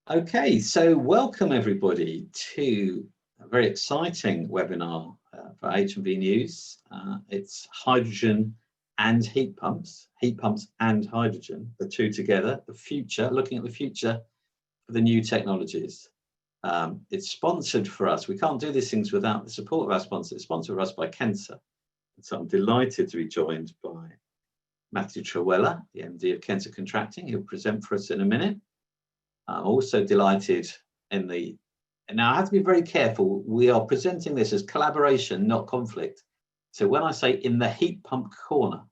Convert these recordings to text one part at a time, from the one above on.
Okay, so welcome everybody to a very exciting webinar for H&V News. It's hydrogen and heat pumps and hydrogen, the two together, the future, looking at the future for the new technologies. It's sponsored for us. We can't do these things without the support of our sponsor. It's sponsored for us by Kensa. So I'm delighted to be joined by Matthew Trewhella, the MD of Kensa Contracting, who'll present for us in a minute. I'm also delighted and now I have to be very careful. We are presenting this as collaboration, not conflict. So when I say in the heat pump corner,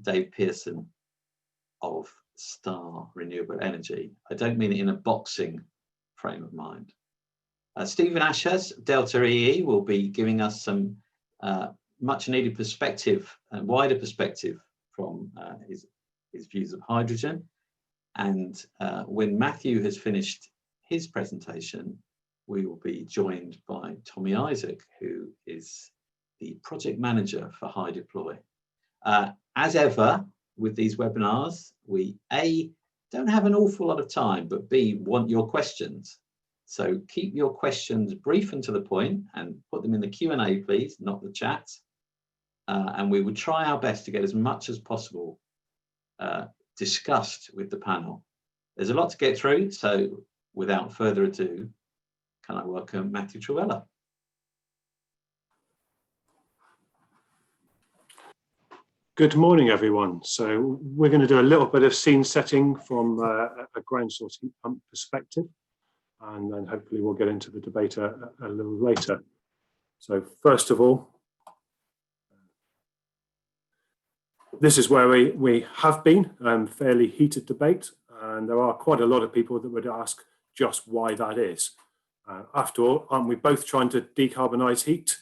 Dave Pearson of Star Renewable Energy, I don't mean it in a boxing frame of mind. Stephen Ashurst, Delta EE, will be giving us some much needed perspective and wider perspective from his views of hydrogen. And when Matthew has finished his presentation, we will be joined by Tommy Isaac, who is the project manager for High Deploy. As ever with these webinars, we A, don't have an awful lot of time, but B, want your questions. So keep your questions brief and to the point and put them in the Q&A, please, not the chat. And we will try our best to get as much as possible discussed with the panel. There's a lot to get through, so without further ado, can I welcome Matthew Trewhella? Good morning, everyone. So we're going to do a little bit of scene setting from a ground source heat pump perspective, and then hopefully we'll get into the debate a little later. So first of all, this is where we have been, fairly heated debate, and there are quite a lot of people that would ask just why that is. After all, aren't we both trying to decarbonise heat?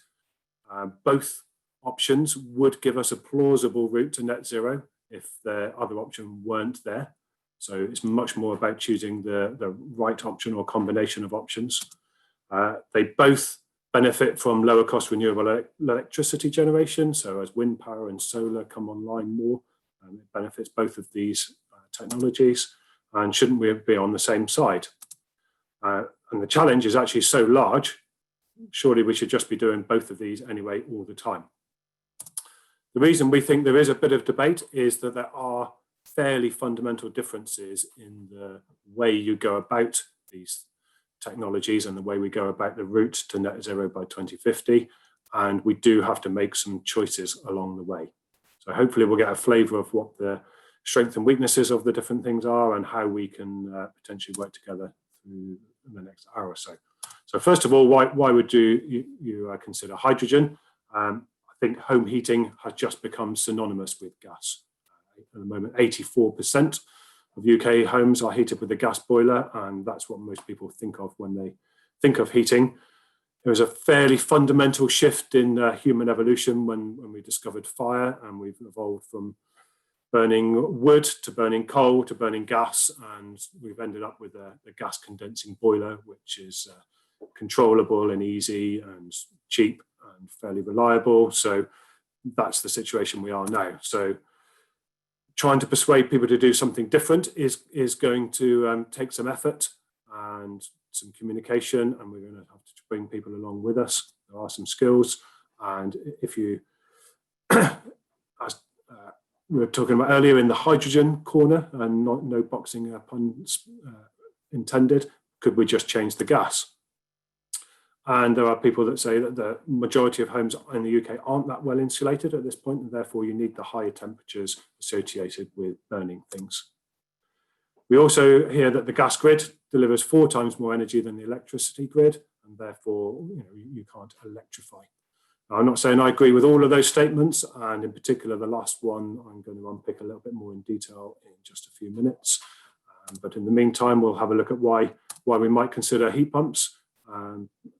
Both options would give us a plausible route to net zero if the other option weren't there. So it's much more about choosing the right option or combination of options. They both benefit from lower cost renewable electricity generation. So as wind power and solar come online more, it benefits both of these technologies. And shouldn't we be on the same side? And the challenge is actually so large, surely we should just be doing both of these anyway all the time. The reason we think there is a bit of debate is that there are fairly fundamental differences in the way you go about these technologies and the way we go about the route to net zero by 2050, and we do have to make some choices along the way. So hopefully we'll get a flavour of what the strengths and weaknesses of the different things are and how we can potentially work together through the next hour or so. So first of all, why would you consider hydrogen? I think home heating has just become synonymous with gas. At the moment, 84% of UK homes are heated with a gas boiler, and that's what most people think of when they think of heating. There was a fairly fundamental shift in human evolution when we discovered fire, and we've evolved from burning wood to burning coal to burning gas, and we've ended up with a gas condensing boiler, which is controllable and easy and cheap and fairly reliable. So that's the situation we are now. So trying to persuade people to do something different is going to take some effort and some communication, and we're going to have to bring people along with us. There are some skills, and if you, as we were talking about earlier in the hydrogen corner, and no boxing puns intended, could we just change the gas? And there are people that say that the majority of homes in the UK aren't that well insulated at this point, and therefore you need the higher temperatures associated with burning things. We also hear that the gas grid delivers 4 times more energy than the electricity grid, and therefore you can't electrify. Now, I'm not saying I agree with all of those statements, and in particular the last one I'm going to unpick a little bit more in detail in just a few minutes. But in the meantime, we'll have a look at why we might consider heat pumps.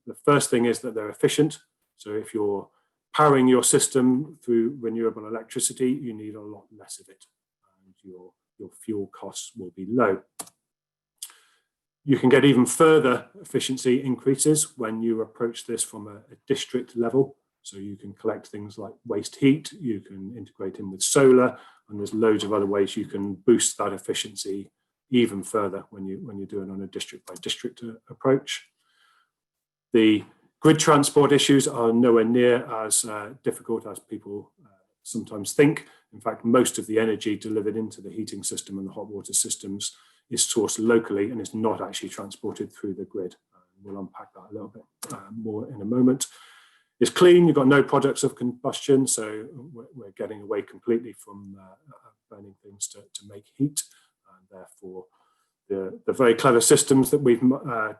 The first thing is that they're efficient. So if you're powering your system through renewable electricity, you need a lot less of it, and your fuel costs will be low. You can get even further efficiency increases when you approach this from a district level. So you can collect things like waste heat, you can integrate in with solar, and there's loads of other ways you can boost that efficiency even further when you do it on a district by district approach. The grid transport issues are nowhere near as difficult as people sometimes think. In fact, most of the energy delivered into the heating system and the hot water systems is sourced locally and is not actually transported through the grid. We'll unpack that a little bit more in a moment. It's clean, you've got no products of combustion, so we're getting away completely from burning things to make heat, and therefore the very clever systems that we've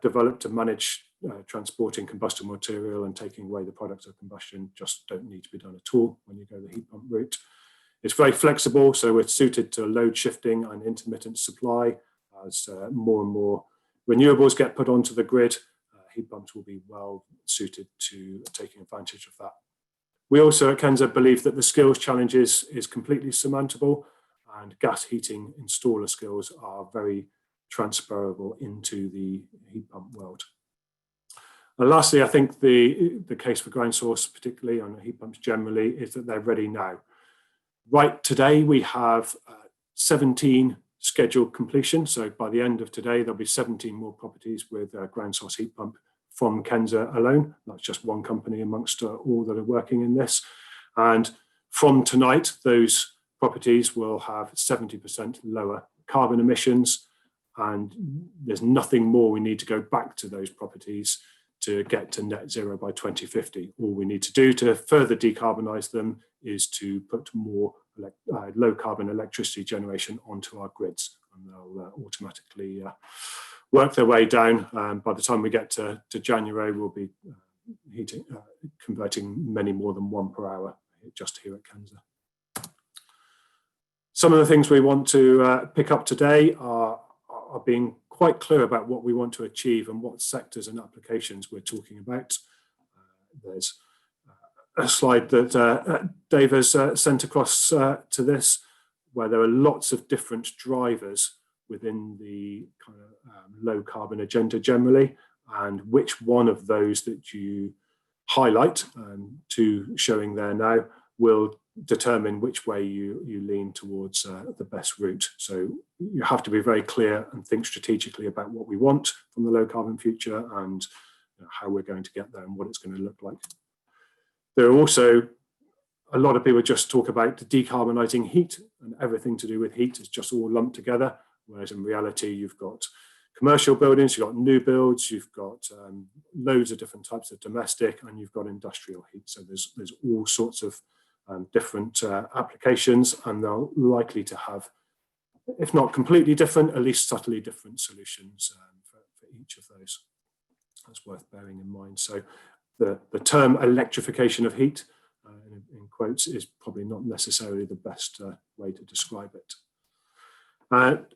developed to manage transporting combustible material and taking away the products of combustion just don't need to be done at all when you go the heat pump route. It's very flexible, so it's suited to load shifting and intermittent supply. As more and more renewables get put onto the grid, heat pumps will be well suited to taking advantage of that. We also at Kensa believe that the skills challenge is completely surmountable, and gas heating installer skills are very transferable into the heat pump world. And lastly, I think the case for ground source, particularly on heat pumps generally, is that they're ready now. Right today, we have 17 scheduled completion. So by the end of today, there'll be 17 more properties with a ground source heat pump from Kensa alone. That's just one company amongst all that are working in this. And from tonight, those properties will have 70% lower carbon emissions, and there's nothing more we need to go back to those properties to get to net zero by 2050. All we need to do to further decarbonise them is to put more low carbon electricity generation onto our grids, and they'll automatically work their way down. By the time we get to January, we'll be converting many more than 1 per hour just here at Kensa. Some of the things we want to pick up today are being quite clear about what we want to achieve and what sectors and applications we're talking about. There's a slide that Dave has sent across to this, where there are lots of different drivers within the kind of low carbon agenda generally, and which one of those that you highlight to showing there now will determine which way you lean towards the best route. So you have to be very clear and think strategically about what we want from the low carbon future, and how we're going to get there and what it's going to look like. There are also a lot of people just talk about decarbonising heat, and everything to do with heat is just all lumped together, whereas in reality you've got commercial buildings, you've got new builds, you've got loads of different types of domestic, and you've got industrial heat. So there's all sorts of different applications, and they're likely to have, if not completely different, at least subtly different solutions for each of those. That's worth bearing in mind. So the term electrification of heat, in quotes, is probably not necessarily the best way to describe it.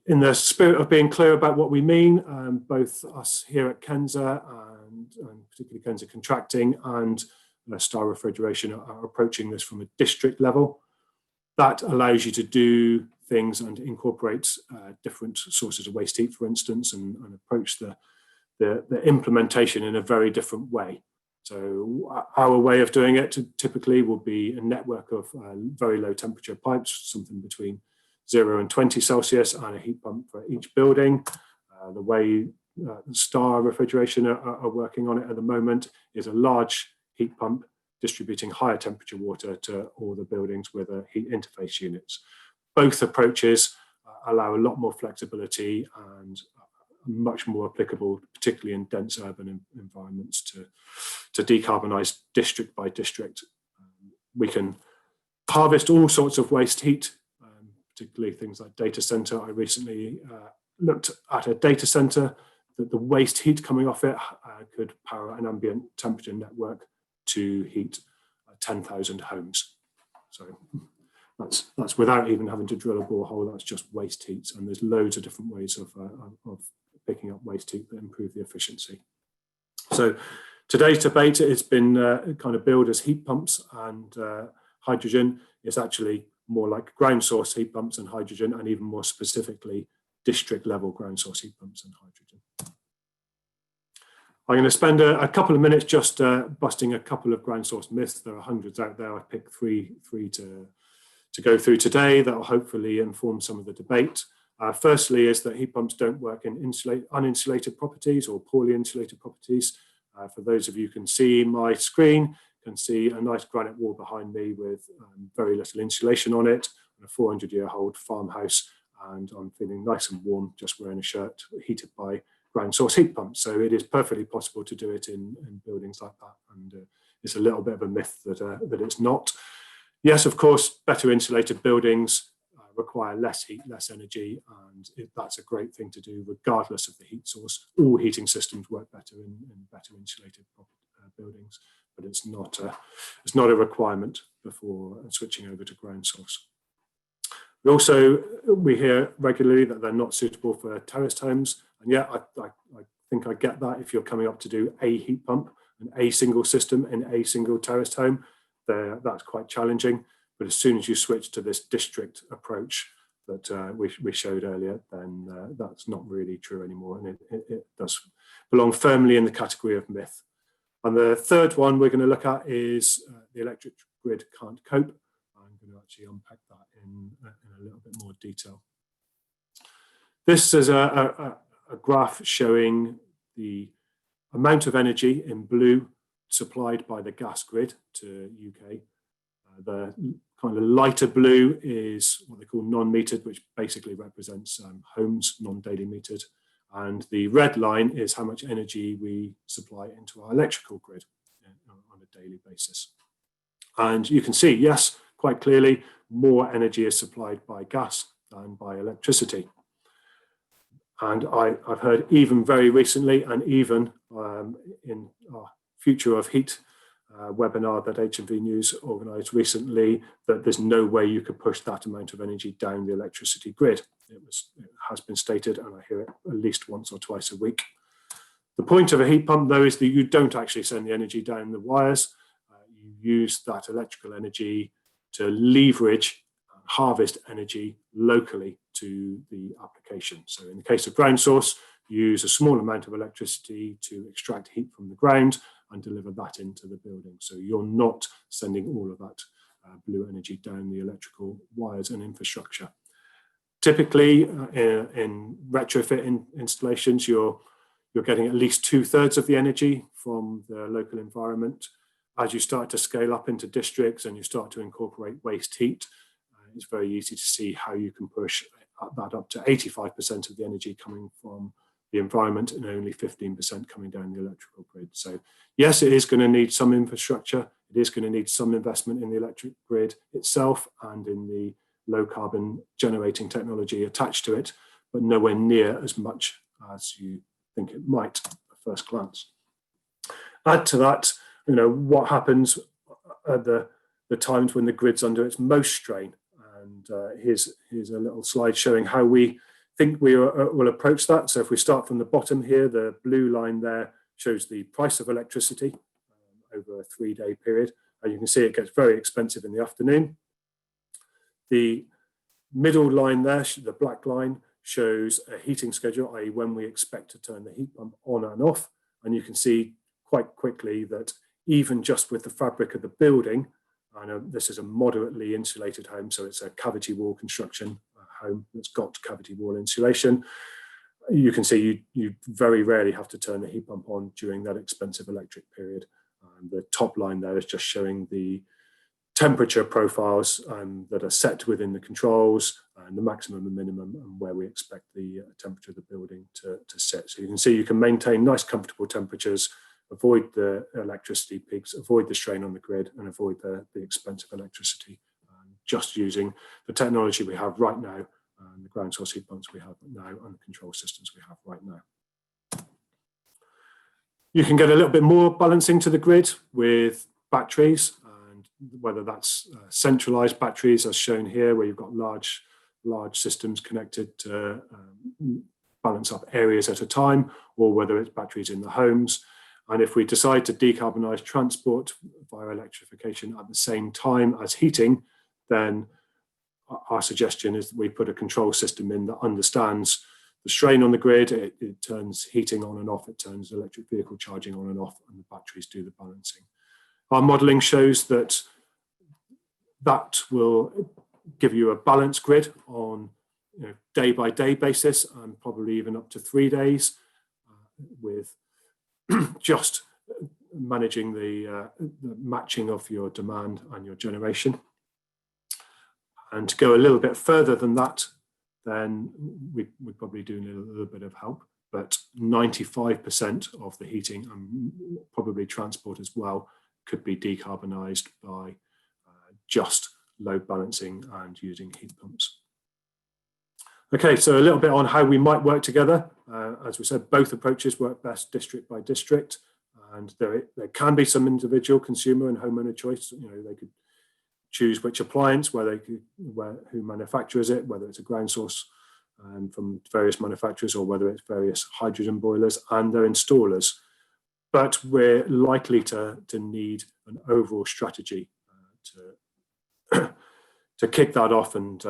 In the spirit of being clear about what we mean, both us here at Kensa and particularly Kensa Contracting and Star Refrigeration are approaching this from a district level. That allows you to do things and incorporate different sources of waste heat, for instance, and approach the implementation in a very different way. So our way of doing it typically will be a network of very low temperature pipes, something between 0 and 20 Celsius, and a heat pump for each building. The way Star Refrigeration are working on it at the moment is a large heat pump distributing higher temperature water to all the buildings with heat interface units. Both approaches allow a lot more flexibility and much more applicable, particularly in dense urban environments, to decarbonise district by district. We can harvest all sorts of waste heat, particularly things like data centre. I recently looked at a data centre that the waste heat coming off it could power an ambient temperature network to heat 10,000 homes. So that's without even having to drill a borehole. That's just waste heat, and there's loads of different ways of picking up waste heat that improve the efficiency. So today's debate, it's been kind of billed as heat pumps and hydrogen. It's actually more like ground source heat pumps and hydrogen, and even more specifically district level ground source heat pumps and hydrogen. I'm going to spend a couple of minutes just busting a couple of ground source myths. There are hundreds out there. I picked three to go through today that will hopefully inform some of the debate. Firstly is that heat pumps don't work in uninsulated properties or poorly insulated properties. For those of you who can see my screen, can see a nice granite wall behind me with very little insulation on it, and a 400-year-old farmhouse, and I'm feeling nice and warm just wearing a shirt heated by ground source heat pumps. So it is perfectly possible to do it in buildings like that, and it's a little bit of a myth that it's not. Yes, of course, better insulated buildings require less heat, less energy, and that's a great thing to do regardless of the heat source. All heating systems work better in better insulated buildings, but it's not a requirement before switching over to ground source. We hear regularly that they're not suitable for terraced homes, and yeah, I think I get that. If you're coming up to do a heat pump and a single system in a single terraced home, that's quite challenging. But as soon as you switch to this district approach that we showed earlier, then that's not really true anymore, and it does belong firmly in the category of myth. And the third one we're going to look at is the electric grid can't cope. I'm going to actually unpack that in a little bit more detail. This is a graph showing the amount of energy in blue supplied by the gas grid to UK. The kind of lighter blue is what they call non-metered, which basically represents homes, non-daily metered. And the red line is how much energy we supply into our electrical grid on a daily basis. And you can see, yes, quite clearly, more energy is supplied by gas than by electricity. And I've heard even very recently, and even in our Future of Heat webinar that HMV News organised recently, that there's no way you could push that amount of energy down the electricity grid. It has been stated, and I hear it at least once or twice a week. The point of a heat pump, though, is that you don't actually send the energy down the wires. You use that electrical energy to leverage and harvest energy locally to the application. So in the case of ground source, you use a small amount of electricity to extract heat from the ground and deliver that into the building. So you're not sending all of that blue energy down the electrical wires and infrastructure. Typically, in retrofit installations, you're getting at least 2/3 of the energy from the local environment. As you start to scale up into districts and you start to incorporate waste heat, it's very easy to see how you can push that up to 85% of the energy coming from the environment and only 15% coming down the electrical grid. So yes, it is going to need some infrastructure. It is going to need some investment in the electric grid itself and in the low carbon generating technology attached to it, but nowhere near as much as you think it might at first glance. Add to that, what happens at the times when the grid's under its most strain. And here's a little slide showing how we think we will approach that. So if we start from the bottom here, the blue line there shows the price of electricity over a 3-day period. And you can see it gets very expensive in the afternoon. The middle line there, the black line, shows a heating schedule, i.e. when we expect to turn the heat pump on and off. And you can see quite quickly that even just with the fabric of the building, I know this is a moderately insulated home, so it's a cavity wall construction home that's got cavity wall insulation. You can see you very rarely have to turn the heat pump on during that expensive electric period. And the top line there is just showing the temperature profiles that are set within the controls and the maximum and minimum and where we expect the temperature of the building to sit. So you can see you can maintain nice comfortable temperatures, avoid the electricity peaks, avoid the strain on the grid, and avoid the expensive electricity, just using the technology we have right now, and the ground source heat pumps we have now, and the control systems we have right now. You can get a little bit more balancing to the grid with batteries, and whether that's centralized batteries, as shown here, where you've got large systems connected to balance up areas at a time, or whether it's batteries in the homes. And if we decide to decarbonise transport via electrification at the same time as heating, then our suggestion is that we put a control system in that understands the strain on the grid. It turns heating on and off, it turns electric vehicle charging on and off, and the batteries do the balancing. Our modelling shows that will give you a balanced grid on day-by-day basis, and probably even up to 3 days, with just managing the matching of your demand and your generation. And to go a little bit further than that, then we probably do need a little bit of help. But 95% of the heating and probably transport as well could be decarbonised by just load balancing and using heat pumps. Okay, so a little bit on how we might work together. As we said, both approaches work best district by district, and there can be some individual consumer and homeowner choice. They could choose which appliance, who manufactures it, whether it's a ground source from various manufacturers or whether it's various hydrogen boilers and their installers. But we're likely to need an overall strategy to kick that off and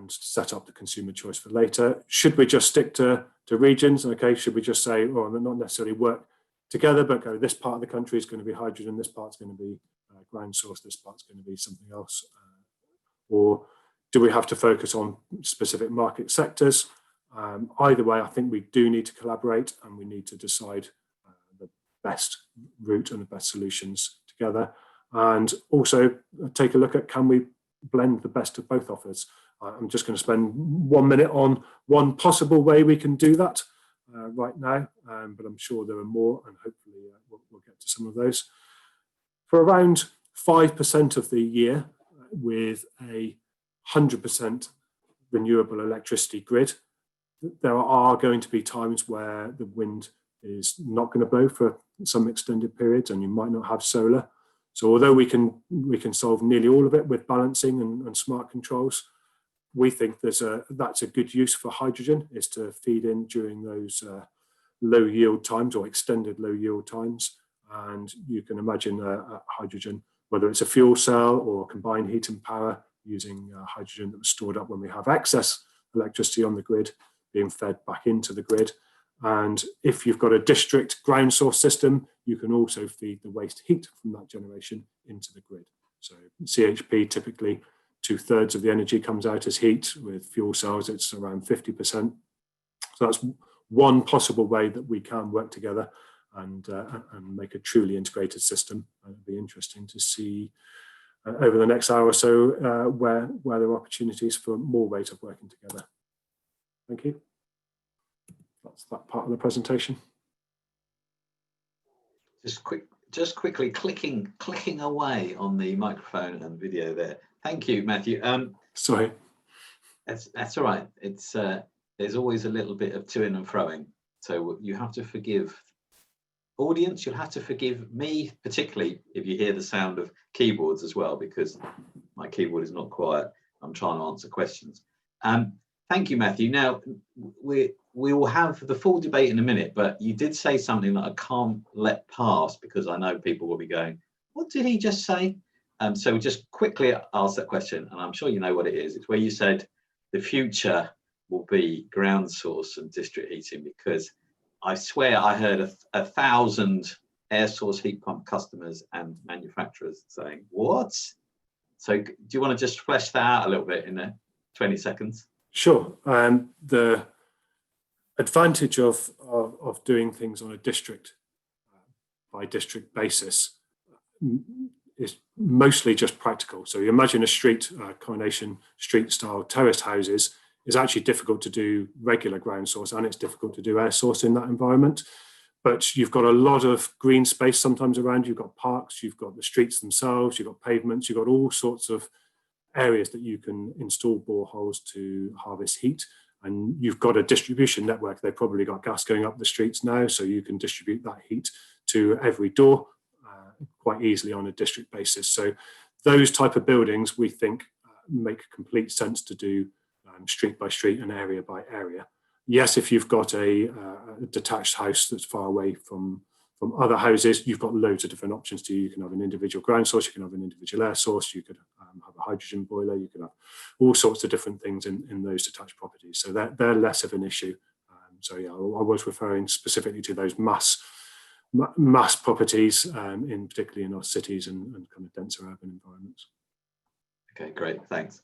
set up the consumer choice for later. Should we just stick to regions? Okay, should we just say, well, not necessarily work together, but go, this part of the country is going to be hydrogen, this part's going to be ground source, this part's going to be something else? Or do we have to focus on specific market sectors? Either way, I think we do need to collaborate, and we need to decide the best route and the best solutions together. And also take a look at, can we blend the best of both offers? I'm just going to spend 1 minute on one possible way we can do that right now, but I'm sure there are more, and hopefully we'll get to some of those. For around 5% of the year, with a 100% renewable electricity grid, there are going to be times where the wind is not going to blow for some extended periods, and you might not have solar. So although we can solve nearly all of it with balancing and smart controls, we think that's a good use for hydrogen, is to feed in during those low yield times or extended low yield times. And you can imagine hydrogen, whether it's a fuel cell or combined heat and power, using hydrogen that was stored up when we have excess electricity on the grid, being fed back into the grid. And if you've got a district ground source system, you can also feed the waste heat from that generation into the grid. So CHP, typically 2/3 of the energy comes out as heat. With fuel cells, it's around 50%. So that's one possible way that we can work together and make a truly integrated system. And it'll be interesting to see over the next hour or so where there are opportunities for more ways of working together. Thank you. That's that part of the presentation. Just quickly clicking away on the microphone and video there. Thank you, Matthew. Sorry. That's all right. It's there's always a little bit of to-ing and fro-ing, so you have to forgive audience. You'll have to forgive me, particularly if you hear the sound of keyboards as well, because my keyboard is not quiet. I'm trying to answer questions. Thank you, Matthew. Now, we will have the full debate in a minute, but you did say something that I can't let pass, because I know people will be going, what did he just say? So just quickly ask that question, and I'm sure you know what it is. It's where you said the future will be ground source and district heating, because I swear I heard 1,000 air source heat pump customers and manufacturers saying, what? So do you want to just flesh that out a little bit in 20 seconds? Sure. The advantage of doing things on a district by district basis is mostly just practical. So you imagine a street, combination street style terraced houses, is actually difficult to do regular ground source, and it's difficult to do air source in that environment. But you've got a lot of green space sometimes around. You've got parks, you've got the streets themselves, you've got pavements, you've got all sorts of areas that you can install boreholes to harvest heat. And you've got a distribution network. They've probably got gas going up the streets now, so you can distribute that heat to every door quite easily on a district basis. So those type of buildings, we think, make complete sense to do street by street and area by area. Yes, if you've got a detached house that's far away from other houses, you've got loads of different options to you. You can have an individual ground source, you can have an individual air source, you could have a hydrogen boiler, you can have all sorts of different things in those detached properties. So they're less of an issue. So yeah, I was referring specifically to those mass properties, particularly in our cities and kind of denser urban environments. Okay, great, thanks.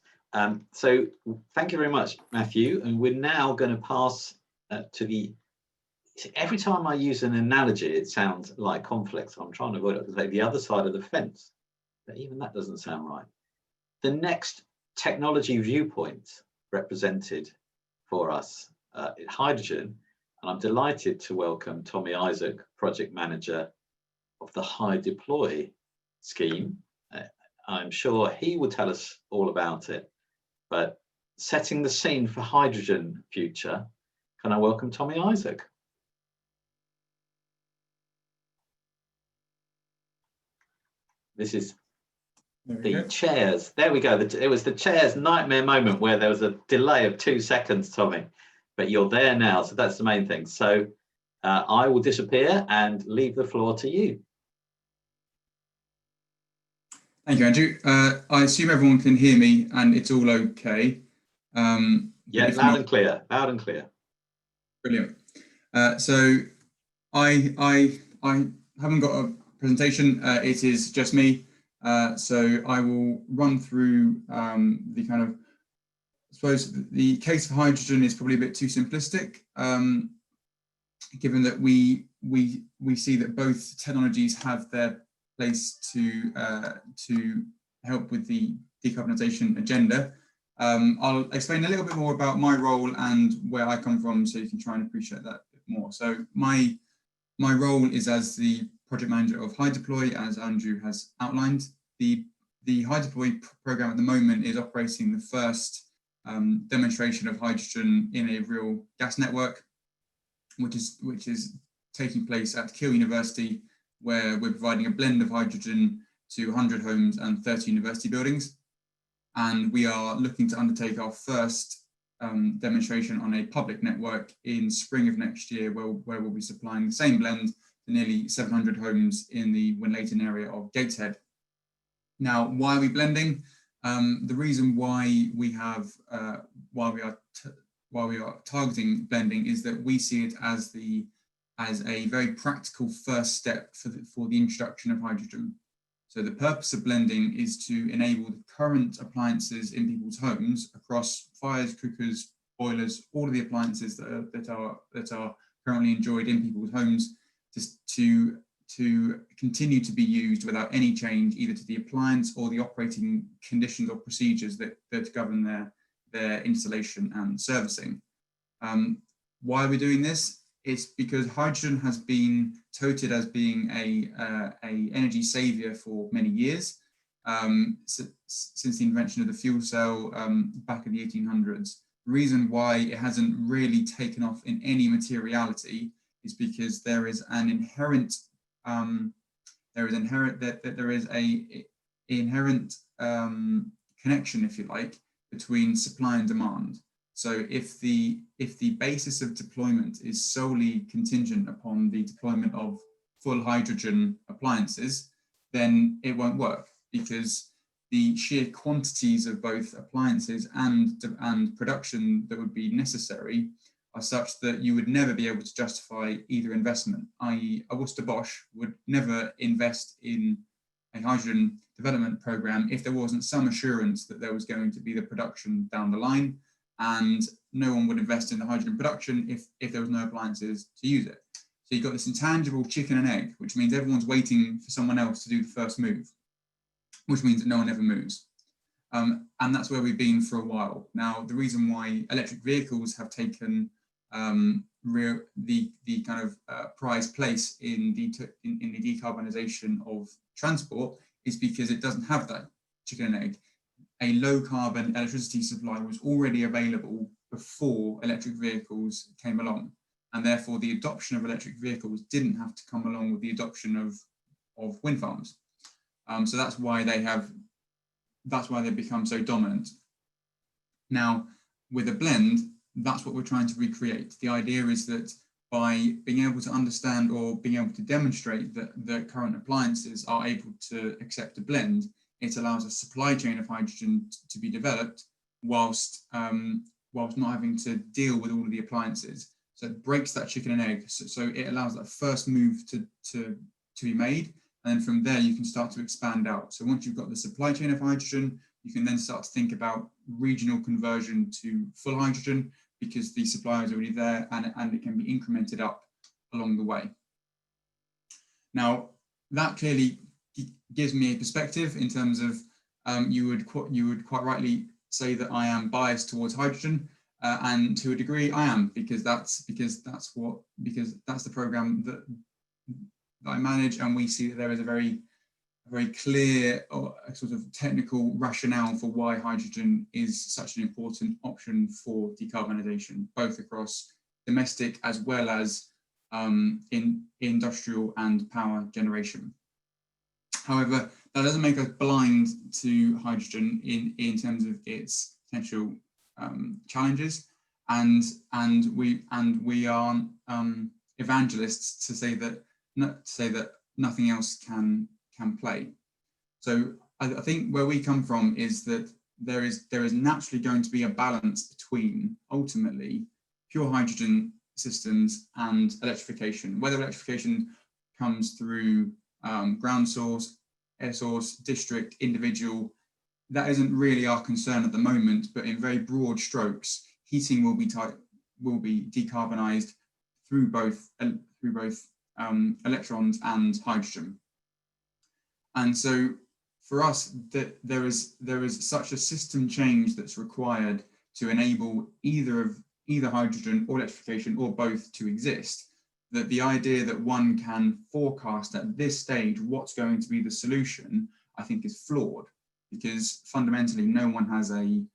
So thank you very much, Matthew. And we're now going to pass to the, every time I use an analogy, it sounds like conflict. So I'm trying to avoid it, like the other side of the fence. But even that doesn't sound right. The next technology viewpoint represented for us in hydrogen, and I'm delighted to welcome Tommy Isaac, project manager of the High Deploy scheme. I'm sure he will tell us all about it, but setting the scene for hydrogen future, can I welcome Tommy Isaac? This is the chairs. There we go. It was the chair's nightmare moment where there was a delay of 2 seconds, Tommy, but you're there now. So that's the main thing. So I will disappear and leave the floor to you. Thank you, Andrew. I assume everyone can hear me and it's all okay. Yeah, loud and clear, loud and clear. Brilliant. So I haven't got a presentation. It is just me. So I will run through the kind of, I suppose the case for hydrogen is probably a bit too simplistic, given that we see that both technologies have their place to help with the decarbonisation agenda. I'll explain a little bit more about my role and where I come from, so you can try and appreciate that a bit more. So my role is as the project manager of High Deploy, as Andrew has outlined. The High Deploy program at the moment is operating the first demonstration of hydrogen in a real gas network, which is taking place at Keele University, where we're providing a blend of hydrogen to 100 homes and 30 university buildings. And we are looking to undertake our first demonstration on a public network in spring of next year, where we'll be supplying the same blend to nearly 700 homes in the Winlaton area of Gateshead. Now, why are we blending? The reason why we are targeting blending is that we see it as a very practical first step for the introduction of hydrogen. So the purpose of blending is to enable the current appliances in people's homes across fires, cookers, boilers, all of the appliances that are currently enjoyed in people's homes, to continue to be used without any change either to the appliance or the operating conditions or procedures that govern their installation and servicing. Why are we doing this? It's because hydrogen has been touted as being a energy savior for many years, since the invention of the fuel cell back in the 1800s. The reason why it hasn't really taken off in any materiality is because there is an inherent connection, if you like, between supply and demand. So if the basis of deployment is solely contingent upon the deployment of full hydrogen appliances, then it won't work, because the sheer quantities of both appliances and production that would be necessary are such that you would never be able to justify either investment, i.e. a Worcester Bosch would never invest in a hydrogen development program if there wasn't some assurance that there was going to be the production down the line, and no one would invest in the hydrogen production if there was no appliances to use it. So you've got this intangible chicken and egg, which means everyone's waiting for someone else to do the first move, which means that no one ever moves. And that's where we've been for a while. Now, the reason why electric vehicles have taken the kind of prized place in the decarbonisation of transport is because it doesn't have that chicken and egg. A low carbon electricity supply was already available before electric vehicles came along, and therefore the adoption of electric vehicles didn't have to come along with the adoption of wind farms. So that's why they've become so dominant. Now, with a blend, that's what we're trying to recreate. The idea is that by being able to understand or being able to demonstrate that the current appliances are able to accept a blend, it allows a supply chain of hydrogen to be developed whilst not having to deal with all of the appliances. So it breaks that chicken and egg. So it allows that first move to be made. And then from there, you can start to expand out. So once you've got the supply chain of hydrogen, you can then start to think about regional conversion to full hydrogen, because the supply is already there, and it can be incremented up along the way. Now, that clearly gives me a perspective in terms of you would quite rightly say that I am biased towards hydrogen, and to a degree I am, because that's the program that I manage, and we see that there is a very clear sort of technical rationale for why hydrogen is such an important option for decarbonisation, both across domestic as well as in industrial and power generation. However, that doesn't make us blind to hydrogen in terms of its potential challenges, and we are evangelists to say that nothing else can play. So I think where we come from is that there is naturally going to be a balance between ultimately pure hydrogen systems and electrification. Whether electrification comes through ground source, air source, district, individual, that isn't really our concern at the moment, but in very broad strokes, heating will be decarbonised through both electrons and hydrogen. And so for us, there is such a system change that's required to enable either hydrogen or electrification or both to exist, that the idea that one can forecast at this stage what's going to be the solution, I think, is flawed, because fundamentally no one has a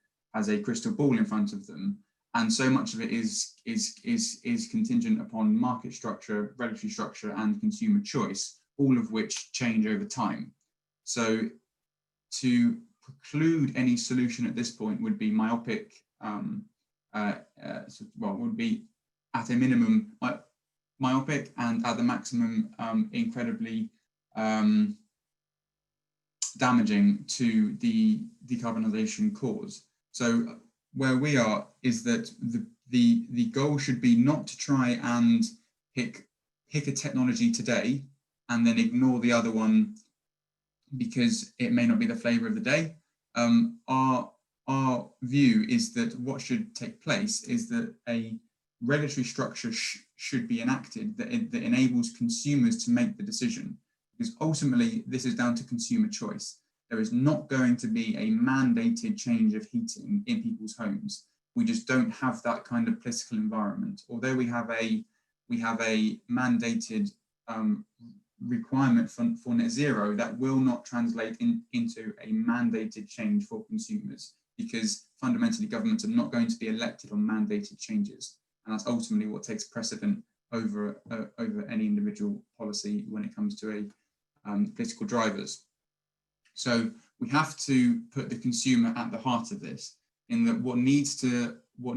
crystal ball in front of them, and so much of it is contingent upon market structure, regulatory structure, and consumer choice, all of which change over time. So to preclude any solution at this point would be myopic, would be at a minimum myopic, and at the maximum incredibly damaging to the decarbonisation cause. So where we are is that the goal should be not to try and pick a technology today and then ignore the other one because it may not be the flavour of the day. Our view is that what should take place is that a regulatory structure should be enacted that enables consumers to make the decision, because ultimately this is down to consumer choice. There is not going to be a mandated change of heating in people's homes. We just don't have that kind of political environment. Although we have a mandated requirement for net zero, that will not translate into a mandated change for consumers, because fundamentally governments are not going to be elected on mandated changes, and that's ultimately what takes precedent over any individual policy when it comes to political drivers. So we have to put the consumer at the heart of this, in that what needs to be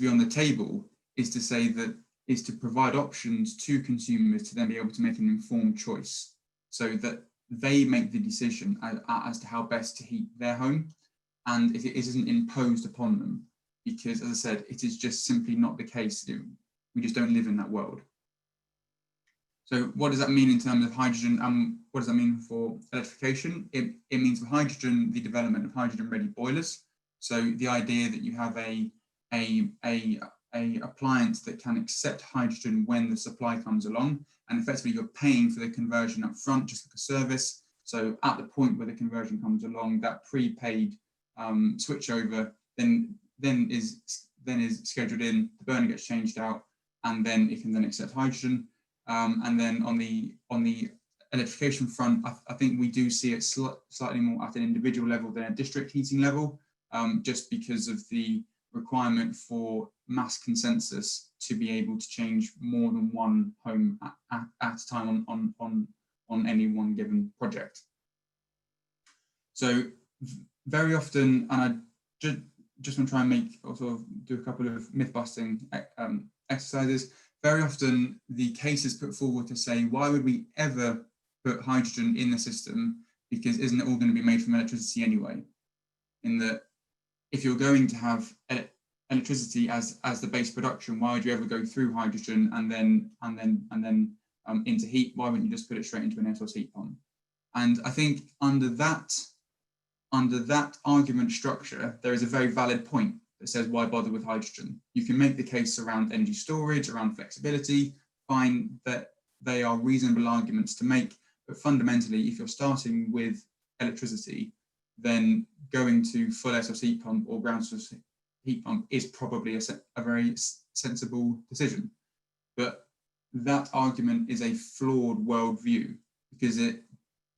on the table is to say that is to provide options to consumers to then be able to make an informed choice, so that they make the decision as to how best to heat their home, and it isn't imposed upon them, because, as I said, it is just simply not the case. We just don't live in that world. So what does that mean in terms of hydrogen, and what does that mean for electrification? It means for hydrogen, the development of hydrogen-ready boilers. So the idea that you have a appliance that can accept hydrogen when the supply comes along, and effectively you're paying for the conversion up front, just like a service. So at the point where the conversion comes along, that prepaid switchover then is scheduled in, the burner gets changed out, and then it can then accept hydrogen. And then on the electrification front, I think we do see it slightly more at an individual level than a district heating level, just because of the requirement for mass consensus to be able to change more than one home at a time on any one given project. So very often, and I just want to try and make, or sort of do a couple of myth busting exercises. Very often the case is put forward to say, why would we ever put hydrogen in the system, because isn't it all going to be made from electricity anyway? In that, if you're going to have electricity as the base production, why would you ever go through hydrogen and then into heat? Why wouldn't you just put it straight into an air source heat pump? And I think under that argument structure, there is a very valid point that says, why bother with hydrogen? You can make the case around energy storage, around flexibility, find that they are reasonable arguments to make, but fundamentally, if you're starting with electricity, then going to full air source heat pump or ground source heat pump is probably a very sensible decision. But that argument is a flawed worldview because it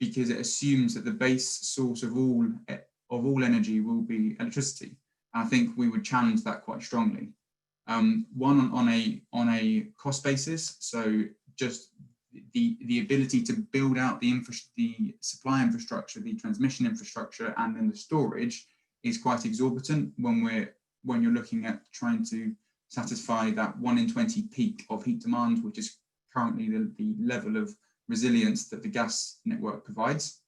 assumes that the base source of all energy will be electricity. And I think we would challenge that quite strongly. One on a cost basis, so just the ability to build out the supply infrastructure, the transmission infrastructure, and then the storage is quite exorbitant when you're looking at trying to satisfy that 1 in 20 peak of heat demand, which is currently the level of resilience that the gas network provides.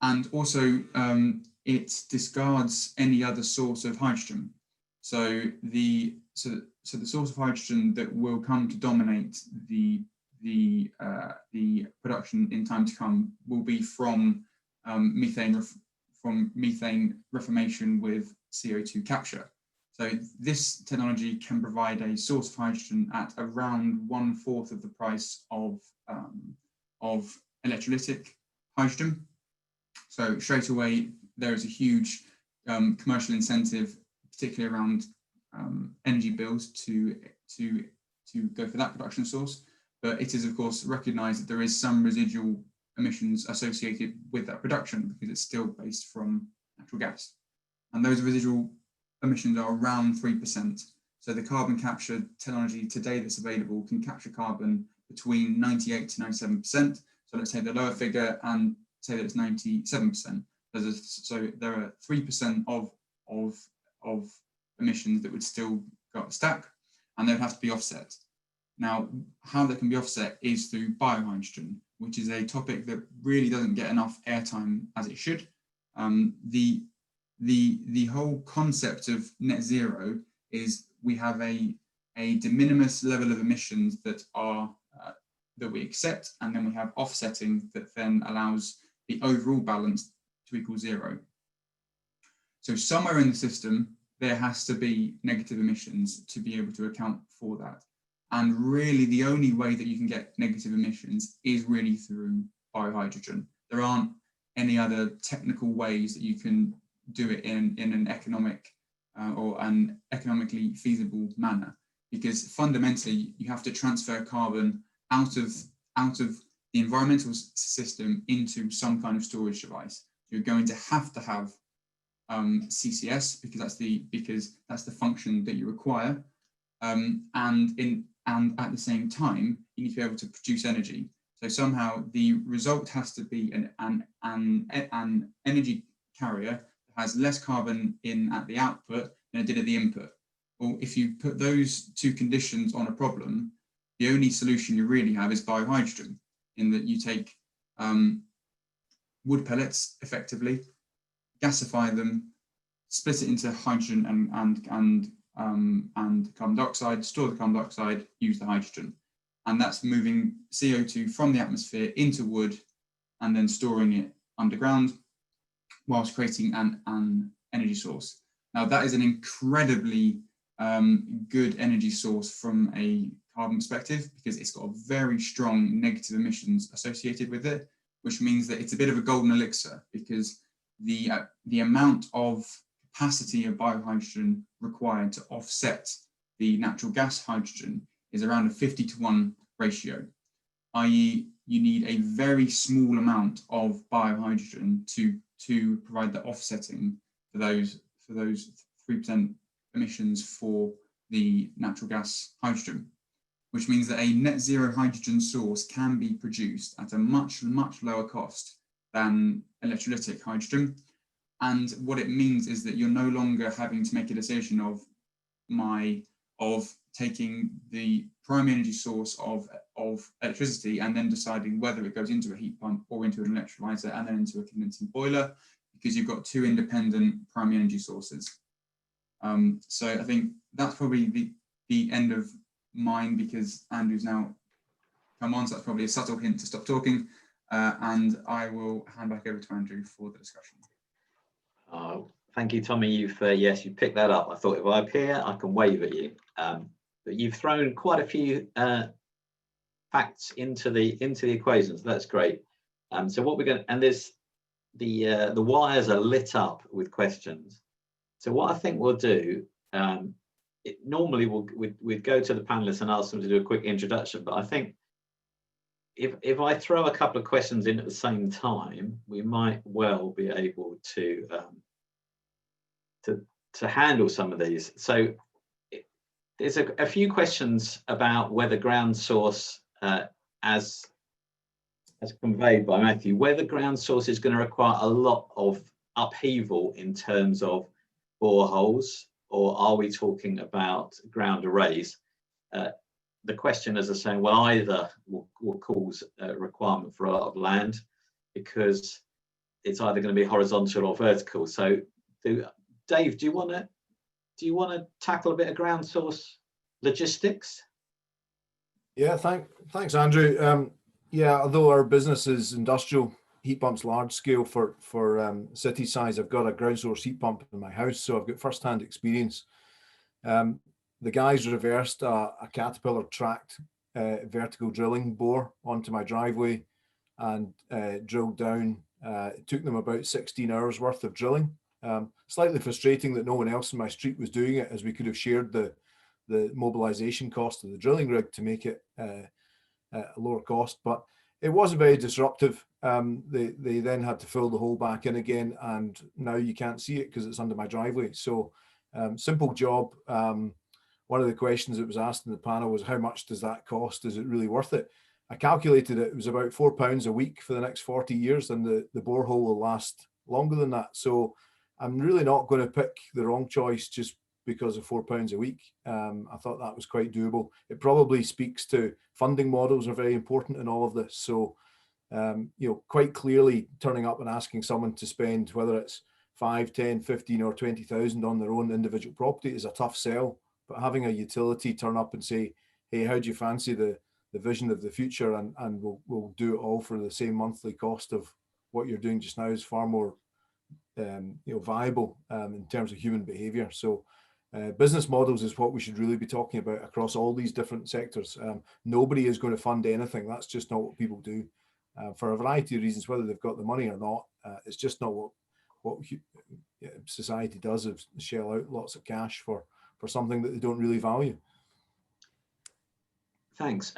And also, it discards any other source of hydrogen. So the source of hydrogen that will come to dominate the production in time to come will be from methane reformation with CO2 capture. So this technology can provide a source of hydrogen at around 1/4 of the price of electrolytic hydrogen. So straight away, there is a huge commercial incentive, particularly around energy bills, to go for that production source. But it is, of course, recognised that there is some residual emissions associated with that production because it's still based from natural gas. And those residual emissions are around 3%. So the carbon capture technology today that's available can capture carbon between 98 to 97%. So let's say the lower figure and say that it's 97%. So there are 3% of emissions that would still go up the stack, and they would have to be offset. Now, how that can be offset is through biohydrogen, which is a topic that really doesn't get enough airtime as it should. The whole concept of net zero is we have a de minimis level of emissions that are that we accept, and then we have offsetting that then allows the overall balance to equal zero. So somewhere in the system, there has to be negative emissions to be able to account for that. And really the only way that you can get negative emissions is really through biohydrogen. There aren't any other technical ways that you can do it in an economic or an economically feasible manner, because fundamentally you have to transfer carbon out of the environmental system into some kind of storage device. You're going to have CCS because that's the function that you require, and at the same time you need to be able to produce energy. So somehow the result has to be an energy carrier that has less carbon in at the output than it did at the input. Well, if you put those two conditions on a problem, the only solution you really have is biohydrogen, in that you take wood pellets effectively, gasify them, split it into hydrogen and carbon dioxide, store the carbon dioxide, use the hydrogen. And that's moving CO2 from the atmosphere into wood and then storing it underground whilst creating an energy source. Now that is an incredibly good energy source from a carbon perspective, because it's got very strong negative emissions associated with it, which means that it's a bit of a golden elixir, because the amount of capacity of biohydrogen required to offset the natural gas hydrogen is around a 50-to-1 ratio, i.e. you need a very small amount of biohydrogen to provide the offsetting for those 3% emissions for the natural gas hydrogen, which means that a net zero hydrogen source can be produced at a much, much lower cost than electrolytic hydrogen. And what it means is that you're no longer having to make a decision of taking the primary energy source of electricity and then deciding whether it goes into a heat pump or into an electrolyzer and then into a condensing boiler, because you've got two independent primary energy sources. So I think that's probably the end of mine, because Andrew's now come on, so that's probably a subtle hint to stop talking. and I will hand back over to Andrew for the discussion. Thank you, Tommy. Yes, you picked that up. I thought if I appear, I can wave at you. But you've thrown quite a few facts into the equations. That's great. So what we're going to, and there's the wires are lit up with questions. So what I think we'll do, normally we'd go to the panelists and ask them to do a quick introduction, but I think if I throw a couple of questions in at the same time, we might well be able to handle some of these. So there's a few questions about whether ground source, as conveyed by Matthew, whether ground source is going to require a lot of upheaval in terms of boreholes, or are we talking about ground arrays? The questioners are saying, well, either will cause a requirement for a lot of land, because it's either going to be horizontal or vertical. So, Dave, do you want to tackle a bit of ground source logistics? Yeah, thanks, Andrew. Yeah, although our business is industrial heat pumps, large scale for city size, I've got a ground source heat pump in my house, so I've got first-hand experience. The guys reversed a Caterpillar tracked vertical drilling bore onto my driveway and drilled down. It took them about 16 hours worth of drilling. Slightly frustrating that no one else in my street was doing it, as we could have shared the mobilization cost of the drilling rig to make it a lower cost, but it wasn't very disruptive. They then had to fill the hole back in again, and now you can't see it because it's under my driveway. So simple job. One of the questions that was asked in the panel was, how much does that cost? Is it really worth it? I calculated it was about £4 a week for the next 40 years, and the borehole will last longer than that. So I'm really not going to pick the wrong choice just because of £4 a week. I thought that was quite doable. It probably speaks to funding models are very important in all of this. So, quite clearly turning up and asking someone to spend, whether it's 5, 10, 15 or 20,000 on their own individual property is a tough sell. But having a utility turn up and say, hey, how do you fancy the vision of the future, and we'll do it all for the same monthly cost of what you're doing just now, is far more viable in terms of human behavior. So business models is what we should really be talking about across all these different sectors. Nobody is going to fund anything. That's just not what people do, for a variety of reasons, whether they've got the money or not. It's just not what society does, is shell out lots of cash for something that they don't really value. Thanks.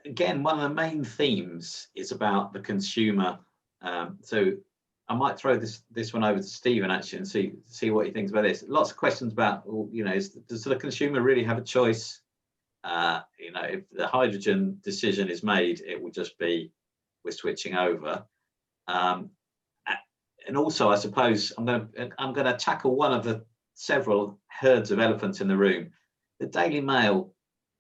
Again, one of the main themes is about the consumer. So I might throw this one over to Stephen actually and see what he thinks about this. Lots of questions about, does the consumer really have a choice? If the hydrogen decision is made, it will just be, we're switching over. And also, I suppose I'm going to tackle one of the several herds of elephants in the room. The Daily Mail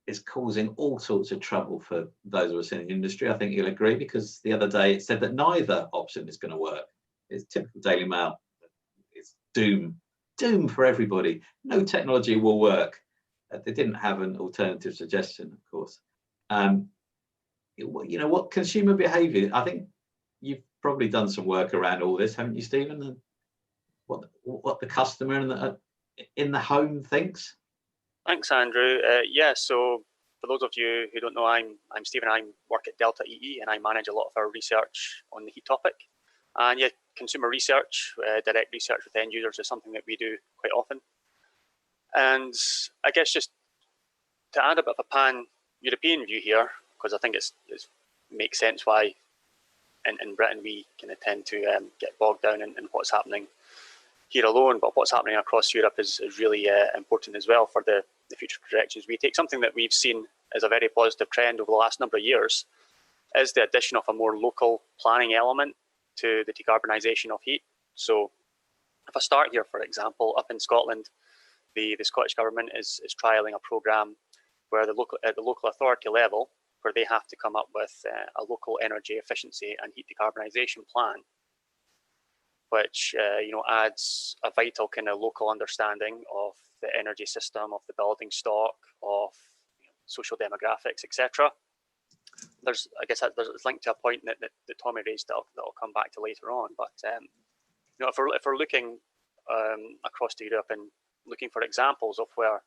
is causing all sorts of trouble for those of us in the industry. I think you'll agree, because the other day it said that neither option is going to work. It's typical Daily Mail. It's doom for everybody. No technology will work. They didn't have an alternative suggestion, of course. What consumer behaviour? I think you've probably done some work around all this, haven't you, Stephen? What the customer in the home thinks. Thanks, Andrew. So for those of you who don't know, I'm Stephen. I work at Delta EE, and I manage a lot of our research on the heat topic. And yeah, consumer research, direct research with end users is something that we do quite often. And I guess just to add a bit of a pan-European view here, because I think it makes sense why in Britain we kind of tend to get bogged down in what's happening here alone, but what's happening across Europe is really important as well for the future projections we take. Something that we've seen as a very positive trend over the last number of years is the addition of a more local planning element to the decarbonisation of heat. So if I start here, for example, up in Scotland, the Scottish Government is trialling a programme where at the local authority level, where they have to come up with a local energy efficiency and heat decarbonisation plan, which adds a vital kind of local understanding of the energy system, of the building stock, of social demographics, etc. I guess it's linked to a point that Tommy raised that I'll come back to later on. But if we're looking across to Europe and looking for examples of where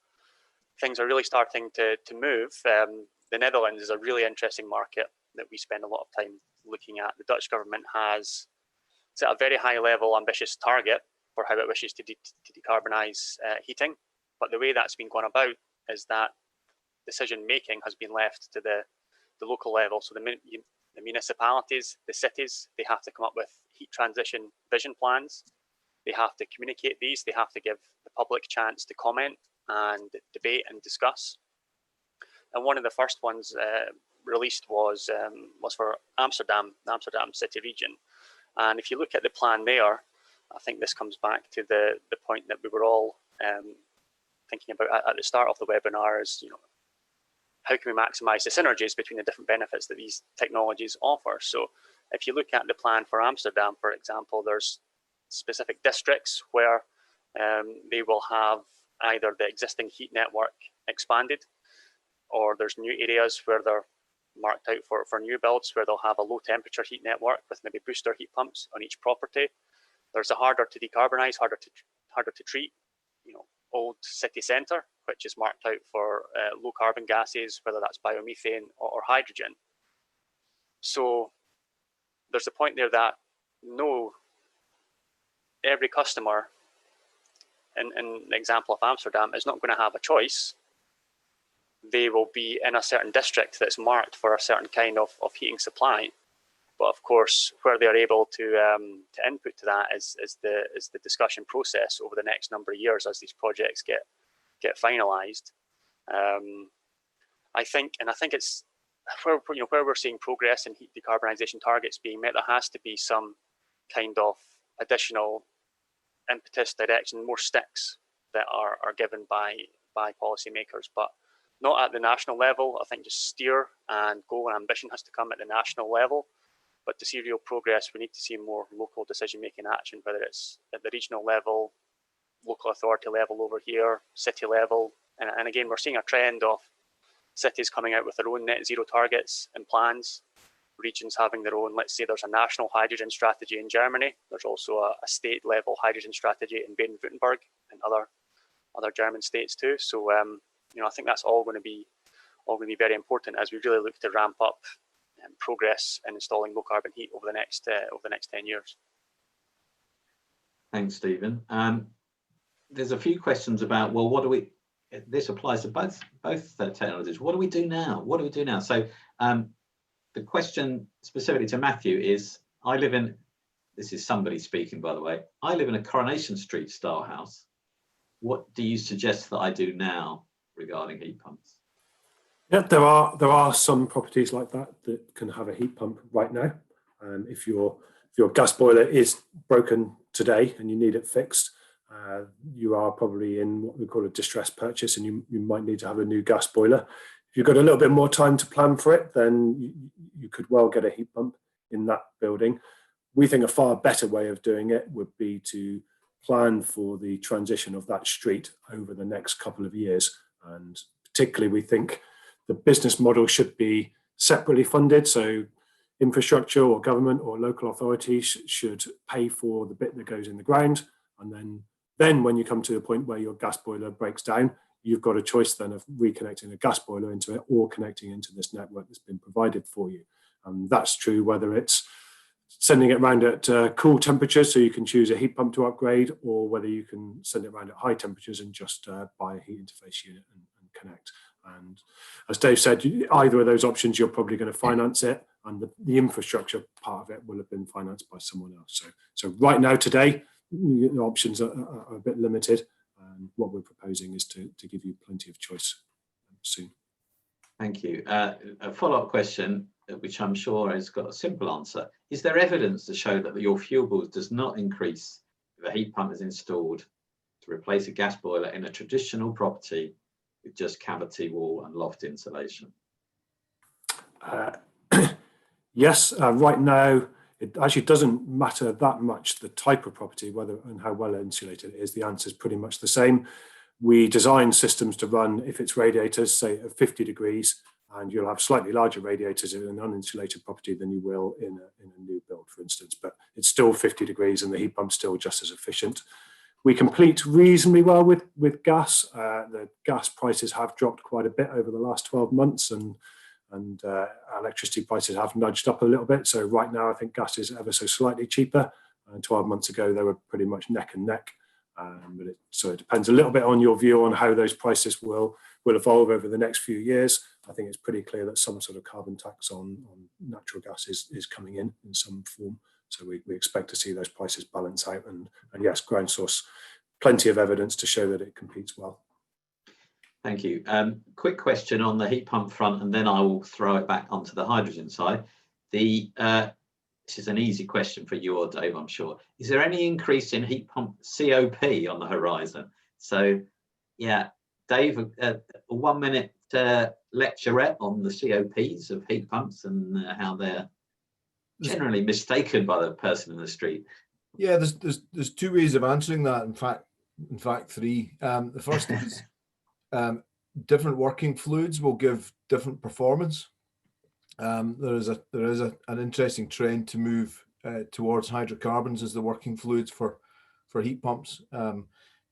things are really starting to move, the Netherlands is a really interesting market that we spend a lot of time looking at. The Dutch government has set a very high level ambitious target for how it wishes to decarbonise heating, but the way that's been gone about is that decision making has been left to the local level. So the municipalities, the cities, they have to come up with heat transition vision plans. They have to communicate these. They have to give the public chance to comment and debate and discuss. And one of the first ones released was for Amsterdam, the Amsterdam city region. And if you look at the plan there, I think this comes back to the point that we were all thinking about at the start of the webinar is, how can we maximize the synergies between the different benefits that these technologies offer? So if you look at the plan for Amsterdam, for example, there's specific districts where they will have either the existing heat network expanded, or there's new areas where they're marked out for new builds where they'll have a low temperature heat network with maybe booster heat pumps on each property. There's a harder to decarbonize, harder to treat, old city centre, which is marked out for low carbon gases, whether that's biomethane or hydrogen. So there's a point there that every customer in the example of Amsterdam is not going to have a choice. They will be in a certain district that's marked for a certain kind of heating supply. But of course, where they're able to input to that is the discussion process over the next number of years as these projects get finalised. I think it's where we're seeing progress in heat decarbonisation targets being met. There has to be some kind of additional impetus, direction, more sticks that are given by policymakers, but not at the national level. I think just steer and goal and ambition has to come at the national level. But to see real progress, we need to see more local decision-making action, whether it's at the regional level, local authority level over here, city level. And again, we're seeing a trend of cities coming out with their own net zero targets and plans, regions having their own. Let's say there's a national hydrogen strategy in Germany. There's also a state-level hydrogen strategy in Baden-Württemberg and other German states too. So, I think that's all going to be very important as we really look to ramp up progress in installing low carbon heat over the next 10 years. Thanks, Stephen. There's a few questions about, well, this applies to both technologies. What do we do now? So the question specifically to Matthew is, this is somebody speaking, by the way, I live in a Coronation Street style house. What do you suggest that I do now regarding heat pumps? Yeah, there are some properties like that can have a heat pump right now. If your gas boiler is broken today and you need it fixed, you are probably in what we call a distress purchase, and you might need to have a new gas boiler. If you've got a little bit more time to plan for it, then you could well get a heat pump in that building. We think a far better way of doing it would be to plan for the transition of that street over the next couple of years. And particularly, we think the business model should be separately funded. So infrastructure or government or local authorities should pay for the bit that goes in the ground. And then when you come to the point where your gas boiler breaks down, you've got a choice then of reconnecting a gas boiler into it or connecting into this network that's been provided for you. And that's true whether it's sending it around at cool temperatures so you can choose a heat pump to upgrade, or whether you can send it around at high temperatures and just buy a heat interface unit and connect. And as Dave said, either of those options, you're probably going to finance it, and the infrastructure part of it will have been financed by someone else. So right now, today, the options are a bit limited. And what we're proposing is to give you plenty of choice soon. Thank you. A follow-up question, which I'm sure has got a simple answer. Is there evidence to show that your fuel bill does not increase if a heat pump is installed to replace a gas boiler in a traditional property with just cavity wall and loft insulation? Yes, right now it actually doesn't matter that much the type of property, whether and how well insulated it is. The answer is pretty much the same. We design systems to run, if it's radiators, say at 50 degrees, and you'll have slightly larger radiators in an uninsulated property than you will in a new build, for instance. But it's still 50 degrees and the heat pump's still just as efficient. We compete reasonably well with gas. The gas prices have dropped quite a bit over the last 12 months, and electricity prices have nudged up a little bit. So right now, I think gas is ever so slightly cheaper. And 12 months ago, they were pretty much neck and neck. So it depends a little bit on your view on how those prices will evolve over the next few years. I think it's pretty clear that some sort of carbon tax on natural gas is coming in some form. So we expect to see those prices balance out. And yes, ground source, plenty of evidence to show that it competes well. Thank you. Quick question on the heat pump front, and then I will throw it back onto the hydrogen side. This is an easy question for you or Dave, I'm sure. Is there any increase in heat pump COP on the horizon? So, yeah, Dave, a 1 minute lecturette on the COPs of heat pumps and how they're generally mistaken by the person in the street. Yeah, there's two ways of answering that. In fact, three. The first is different working fluids will give different performance. There is an interesting trend to move towards hydrocarbons as the working fluids for heat pumps.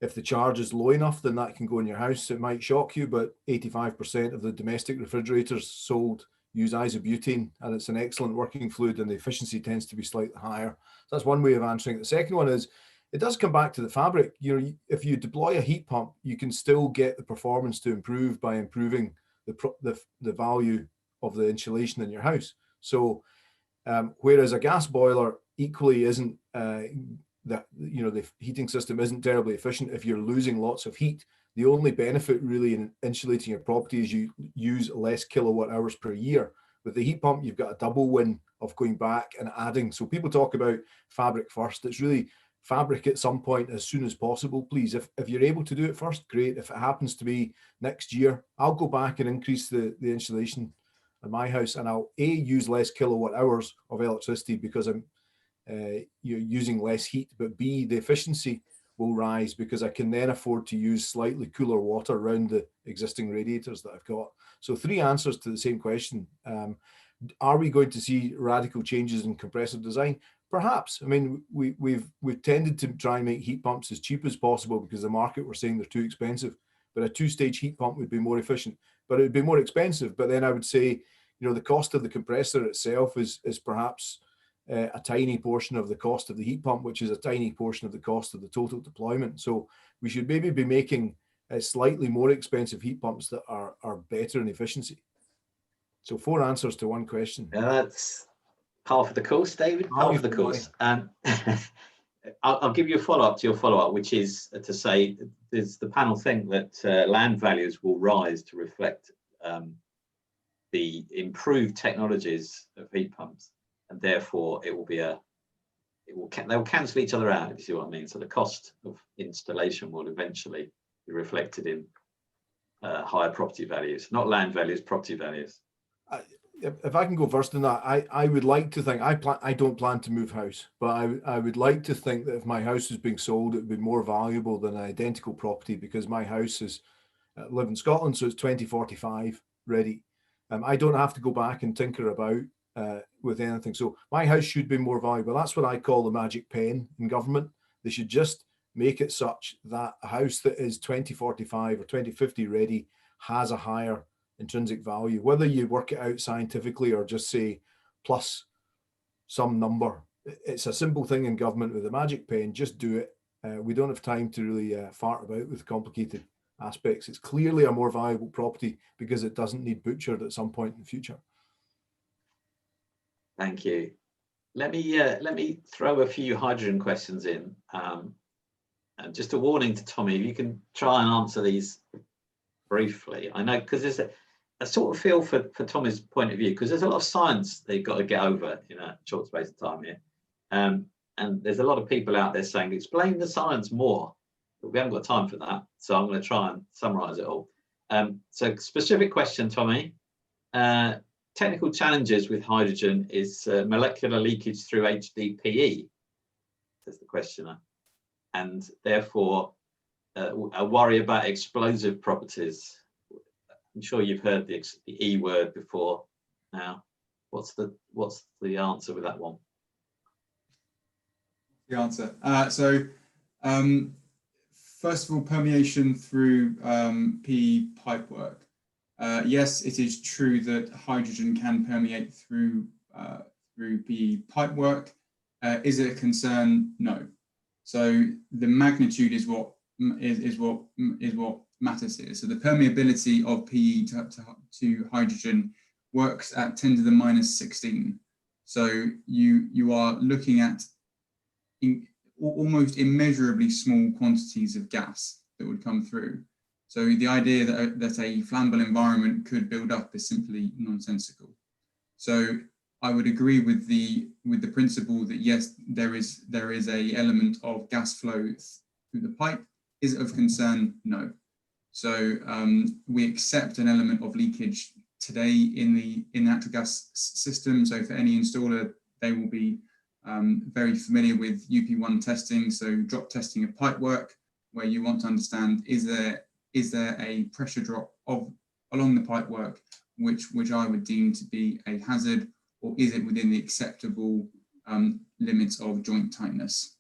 If the charge is low enough, then that can go in your house. It might shock you, but 85% of the domestic refrigerators sold use isobutane, and it's an excellent working fluid, and the efficiency tends to be slightly higher. So that's one way of answering it. The second one is, it does come back to the fabric. If you deploy a heat pump, you can still get the performance to improve by improving the value of the insulation in your house. So whereas a gas boiler equally isn't the heating system isn't terribly efficient if you're losing lots of heat. The only benefit really in insulating your property is you use less kilowatt hours per year. With the heat pump, you've got a double win of going back and adding. So people talk about fabric first. It's really fabric at some point as soon as possible, please. If you're able to do it first, great. If it happens to be next year, I'll go back and increase the insulation in my house, and I'll use less kilowatt hours of electricity because I'm you're using less heat, but B, the efficiency will rise because I can then afford to use slightly cooler water around the existing radiators that I've got. So three answers to the same question. Are we going to see radical changes in compressor design? Perhaps. I mean, we've tended to try and make heat pumps as cheap as possible because the market were saying they're too expensive. But a two-stage heat pump would be more efficient, but it would be more expensive. But then I would say, the cost of the compressor itself is perhaps a tiny portion of the cost of the heat pump, which is a tiny portion of the cost of the total deployment. So we should maybe be making slightly more expensive heat pumps that are better in efficiency. So 4 answers to one question. That's half of the course, David. Half of the course. I'll give you a follow-up to your follow-up, which is to say, does the panel think that land values will rise to reflect the improved technologies of heat pumps, and therefore they will cancel each other out, if you see what I mean? So the cost of installation will eventually be reflected in higher property values, not land values, property values. If I can go first in that, I would like to think, I don't plan to move house, but I would like to think that if my house is being sold, it would be more valuable than an identical property, because my house is, live in Scotland, so it's 2045 ready. I don't have to go back and tinker about with anything. So my house should be more valuable. That's what I call the magic pen in government. They should just make it such that a house that is 2045 or 2050 ready has a higher intrinsic value, whether you work it out scientifically or just say plus some number. It's a simple thing in government with a magic pen. Just do it. We don't have time to really fart about with complicated aspects. It's clearly a more valuable property because it doesn't need butchered at some point in the future. Thank you. Let me throw a few hydrogen questions in. And just a warning to Tommy, if you can try and answer these briefly. I know, because there's a sort of feel for Tommy's point of view, because there's a lot of science they've got to get over in a short space of time here. And there's a lot of people out there saying, explain the science more, but we haven't got time for that. So I'm going to try and summarize it all. So specific question, Tommy. Technical challenges with hydrogen is molecular leakage through HDPE, says the questioner, and therefore a worry about explosive properties. I'm sure you've heard the E word before now. What's the answer with that one? The answer. First of all, permeation through PE pipework. Yes, it is true that hydrogen can permeate through PE pipework. Is it a concern? No. So the magnitude is what matters here. So the permeability of PE to hydrogen works at 10 to the minus 16. So you are looking at almost immeasurably small quantities of gas that would come through. So the idea that a flammable environment could build up is simply nonsensical. So I would agree with the principle that yes, there is a element of gas flow through the pipe. Is it of concern? No. So we accept an element of leakage today in the natural gas system. So for any installer, they will be very familiar with UP1 testing, so drop testing of pipe work, where you want to understand is there a pressure drop along the pipe work which I would deem to be a hazard, or is it within the acceptable limits of joint tightness?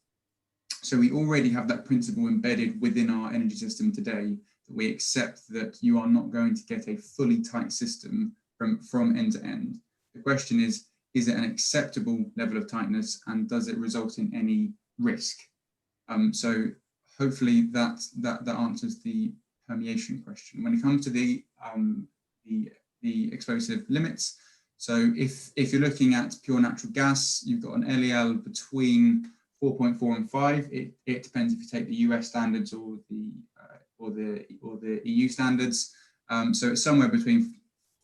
So we already have that principle embedded within our energy system today, that we accept that you are not going to get a fully tight system from end to end. The question is it an acceptable level of tightness, and does it result in any risk? So hopefully that answers the permeation question. When it comes to the explosive limits, so if you're looking at pure natural gas, you've got an LEL between 4.4 and 5. It depends if you take the US standards or the EU standards. So it's somewhere between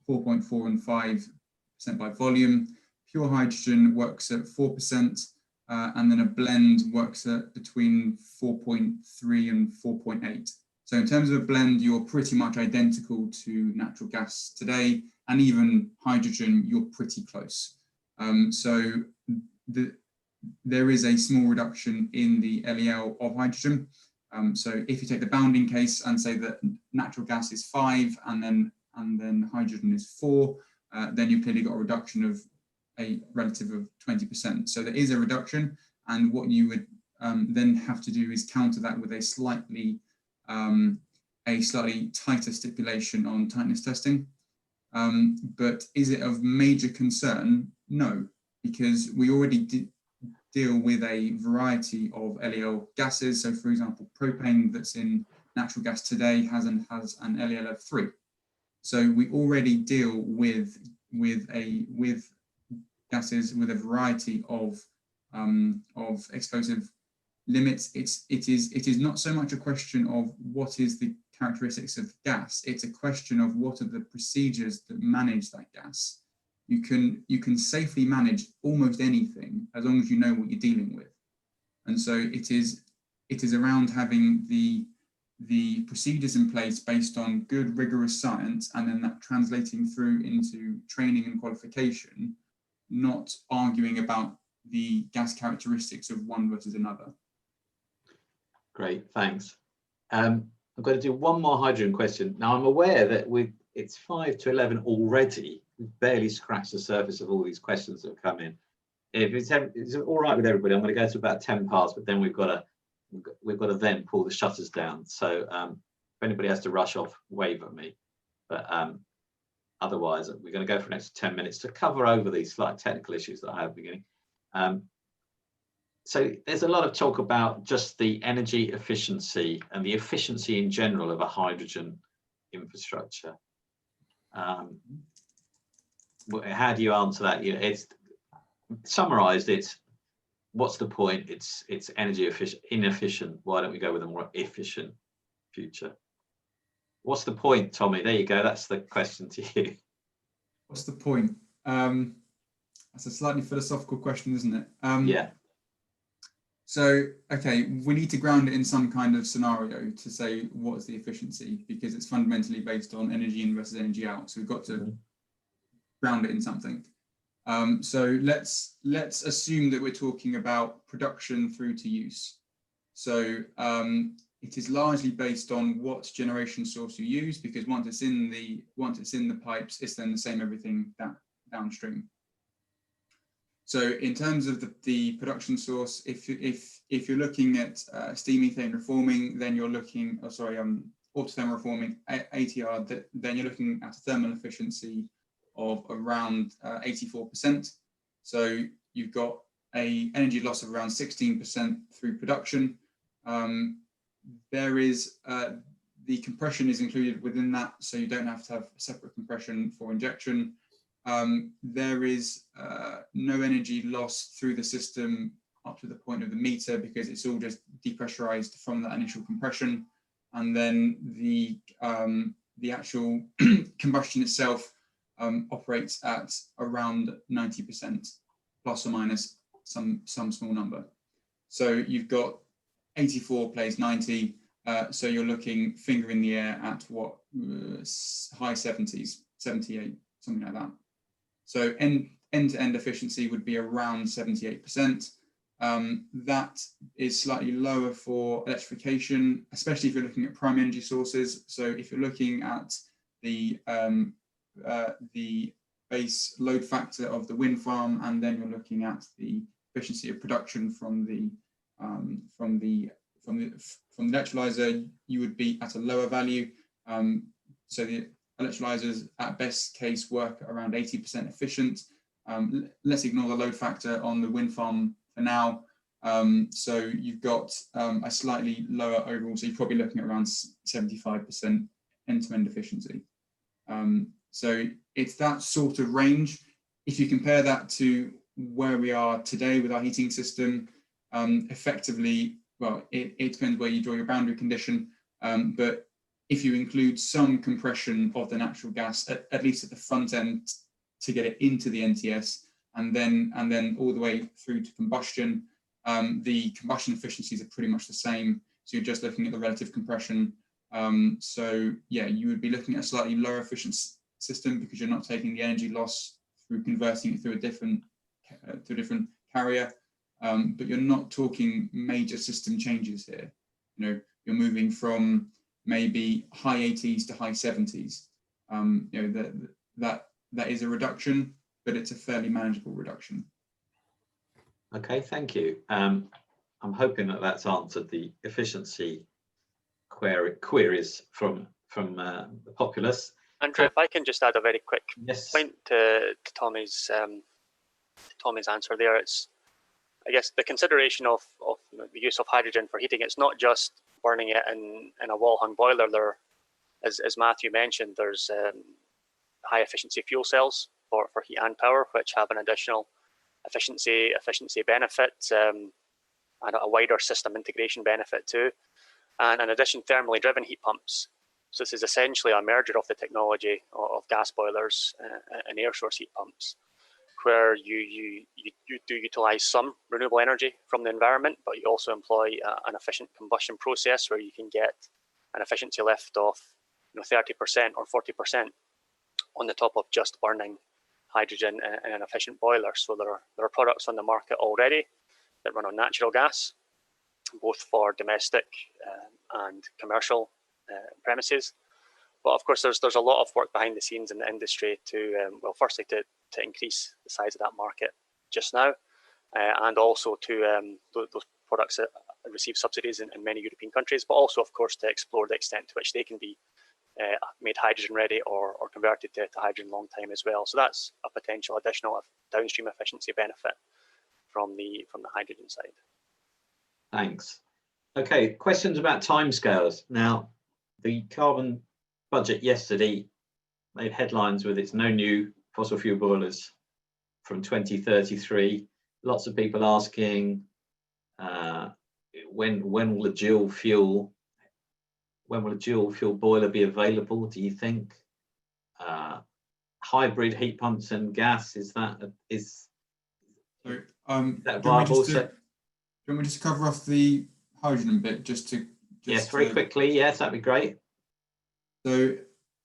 4.4 and 5% by volume. Pure hydrogen works at 4%, and then a blend works at between 4.3 and 4.8. So in terms of a blend, you're pretty much identical to natural gas today, and even hydrogen, you're pretty close. So there is a small reduction in the LEL of hydrogen. So if you take the bounding case and say that natural gas is 5 and then hydrogen is 4, then you've clearly got a reduction of a relative of 20%. So there is a reduction, and what you would then have to do is counter that with a slightly tighter stipulation on tightness testing. But is it of major concern? No, because we already deal with a variety of LEL gases. So for example, propane that's in natural gas today has an LEL of 3. So we already deal with gases with a variety of explosive limits. It is not so much a question of what is the characteristics of gas. It's a question of what are the procedures that manage that gas. You can safely manage almost anything as long as you know what you're dealing with. And so it is around having the procedures in place based on good, rigorous science, and then that translating through into training and qualification, not arguing about the gas characteristics of one versus another. Great, thanks. I've got to do one more hydrogen question. Now I'm aware that it's 5 to 11 already. We've barely scratched the surface of all these questions that have come in. If it's all right with everybody, I'm going to go to about 10 past, but then we've got to then pull the shutters down. So if anybody has to rush off, wave at me. But otherwise, we're going to go for an extra 10 minutes to cover over these slight technical issues that I have at the beginning. So there's a lot of talk about just the energy efficiency and the efficiency in general of a hydrogen infrastructure. How do you answer that? It's summarized. What's the point? It's energy inefficient. Why don't we go with a more efficient future? What's the point, Tommy? There you go. That's the question to you. What's the point? That's a slightly philosophical question, isn't it? Yeah. So, okay, we need to ground it in some kind of scenario to say what is the efficiency, because it's fundamentally based on energy in versus energy out. So we've got to ground it in something. So let's assume that we're talking about production through to use. So it is largely based on what generation source you use, because once it's in the pipes, it's then the same everything downstream. So in terms of the production source, if you're looking at steam methane reforming, then you're looking, autothermal reforming ATR, then you're looking at a thermal efficiency of around 84%. So you've got a energy loss of around 16% through production. There is the compression is included within that, so you don't have to have separate compression for injection. There is no energy loss through the system up to the point of the meter, because it's all just depressurized from that initial compression, and then the actual combustion itself operates at around 90%, plus or minus some small number. So you've got 84 plays 90, so you're looking finger in the air at what, high 70s, 78, something like that. So end-to-end efficiency would be around 78%. That is slightly lower for electrification, especially if you're looking at prime energy sources. So if you're looking at the base load factor of the wind farm, and then you're looking at the efficiency of production from the electrolyzer, you would be at a lower value. So the electrolyzers at best case work around 80% efficient. Let's ignore the load factor on the wind farm for now. So you've got a slightly lower overall, so you're probably looking at around 75% end-to-end efficiency. So it's that sort of range. If you compare that to where we are today with our heating system, effectively, well, it depends where you draw your boundary condition, but if you include some compression of the natural gas, at least at the front end, to get it into the NTS, and then all the way through to combustion, the combustion efficiencies are pretty much the same. So you're just looking at the relative compression. So yeah, you would be looking at a slightly lower efficient system, because you're not taking the energy loss through converting it through a different carrier. But you're not talking major system changes here. You know, you're moving from maybe high 80s to high 70s. You know, that is a reduction, but it's a fairly manageable reduction. Okay, thank you. I'm hoping that that's answered the efficiency queries from the populace. Andrew, if I can just add a very quick point to Tommy's answer there. It's, I guess, the consideration of the use of hydrogen for heating. It's not just burning it in a wall-hung boiler. There, as Matthew mentioned, there's high efficiency fuel cells for heat and power, which have an additional efficiency benefit and a wider system integration benefit too. And in addition, thermally driven heat pumps. So this is essentially a merger of the technology of gas boilers and air source heat pumps, where you do utilize some renewable energy from the environment, but you also employ an efficient combustion process where you can get an efficiency lift of 30% or 40% on the top of just burning hydrogen in an efficient boiler. So there are products on the market already that run on natural gas, both for domestic and commercial premises. But of course, there's a lot of work behind the scenes in the industry to, well, firstly to increase the size of that market just now, and also to those products that receive subsidies in many European countries, but also, of course, to explore the extent to which they can be made hydrogen ready or converted to hydrogen long time as well. So that's a potential additional downstream efficiency benefit from the hydrogen side. Thanks. Okay, questions about timescales. Now, the carbon budget yesterday made headlines with its no new fossil fuel boilers from 2033. Lots of people asking when will a dual fuel boiler be available, do you think? Hybrid heat pumps and gas, is that viable? Do you want me just to cover off the hydrogen bit yes, very quickly. Yes, that'd be great. So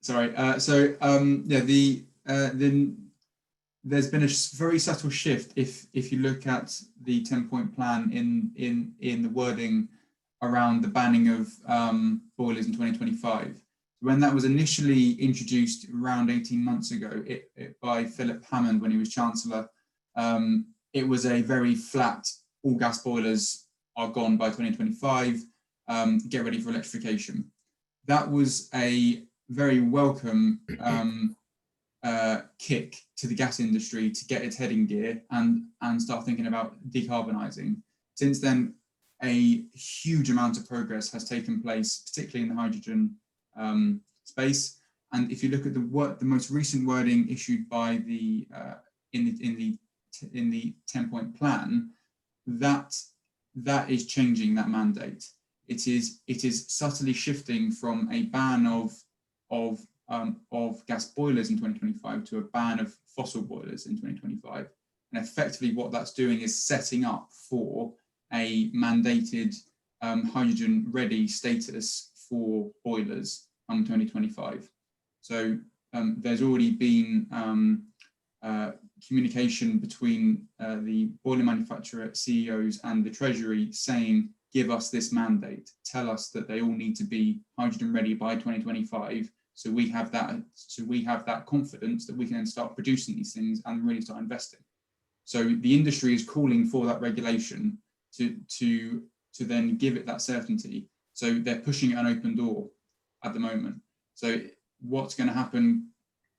sorry. There's been a very subtle shift if you look at the 10-point plan in the wording around the banning of boilers in 2025. When that was initially introduced around 18 months ago by Philip Hammond when he was Chancellor, it was a very flat, all gas boilers are gone by 2025, get ready for electrification. That was a very welcome kick to the gas industry to get its head in gear and start thinking about decarbonising. Since then, a huge amount of progress has taken place, particularly in the hydrogen space. And if you look at the most recent wording issued by the in the 10-point plan, that is changing that mandate. It is subtly shifting from a ban of gas boilers in 2025 to a ban of fossil boilers in 2025. And effectively what that's doing is setting up for a mandated hydrogen ready status for boilers in 2025. So there's already been communication between the boiler manufacturer CEOs and the Treasury saying, give us this mandate, tell us that they all need to be hydrogen ready by 2025. So we have that confidence that we can then start producing these things and really start investing. So the industry is calling for that regulation to then give it that certainty. So they're pushing an open door at the moment. So what's going to happen?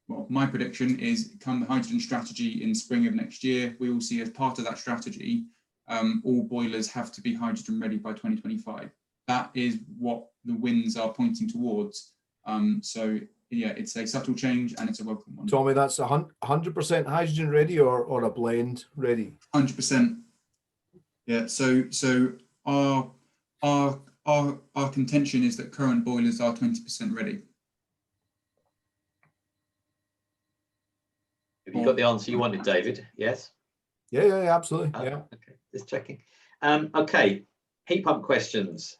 Well, my prediction is come the hydrogen strategy in spring of next year, we will see as part of that strategy, all boilers have to be hydrogen ready by 2025. That is what the winds are pointing towards. So yeah, it's a subtle change and it's a welcome one. Tommy, that's 100% hydrogen ready or a blend ready? 100%. Yeah. So our contention is that current boilers are 20% ready. Have you got the answer you wanted, David? Yes? Yeah, absolutely. Yeah. Okay, just checking. Okay, heat pump questions.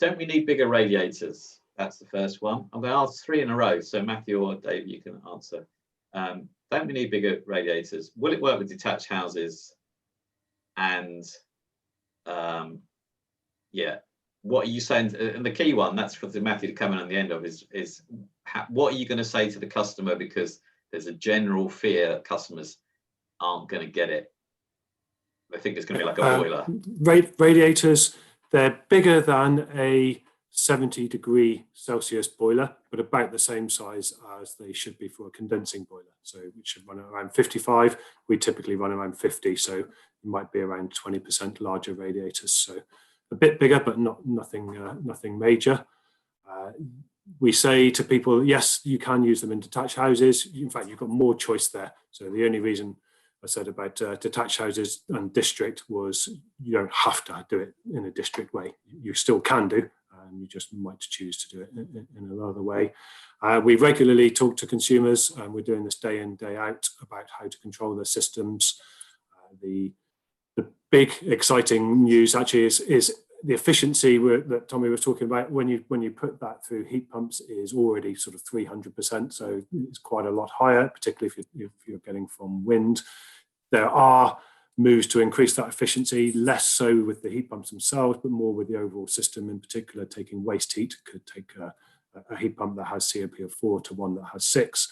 Don't we need bigger radiators? That's the first one. I'm going to ask 3 in a row. So Matthew or Dave, you can answer. Don't we need bigger radiators? Will it work with detached houses? And yeah, what are you saying? And the key one, that's for Matthew to come in on the end of, is what are you going to say to the customer? Because there's a general fear that customers aren't going to get it. They think it's going to be like a boiler. Radiators, they're bigger than a 70°C boiler, but about the same size as they should be for a condensing boiler. So we should run around 55. We typically run around 50. So it might be around 20% larger radiators. So a bit bigger, but nothing major. We say to people, yes, you can use them in detached houses. In fact, you've got more choice there. So the only reason I said about detached houses and district was you don't have to do it in a district way. You still can do, and you just might choose to do it in another way. We regularly talk to consumers, and we're doing this day in, day out about how to control their systems. The big exciting news actually is the efficiency that Tommy was talking about. When you put that through heat pumps is already sort of 300%, so it's quite a lot higher, particularly if you're getting from wind. There are moves to increase that efficiency, less so with the heat pumps themselves, but more with the overall system, in particular taking waste heat. Could take a heat pump that has COP of 4 to one that has 6.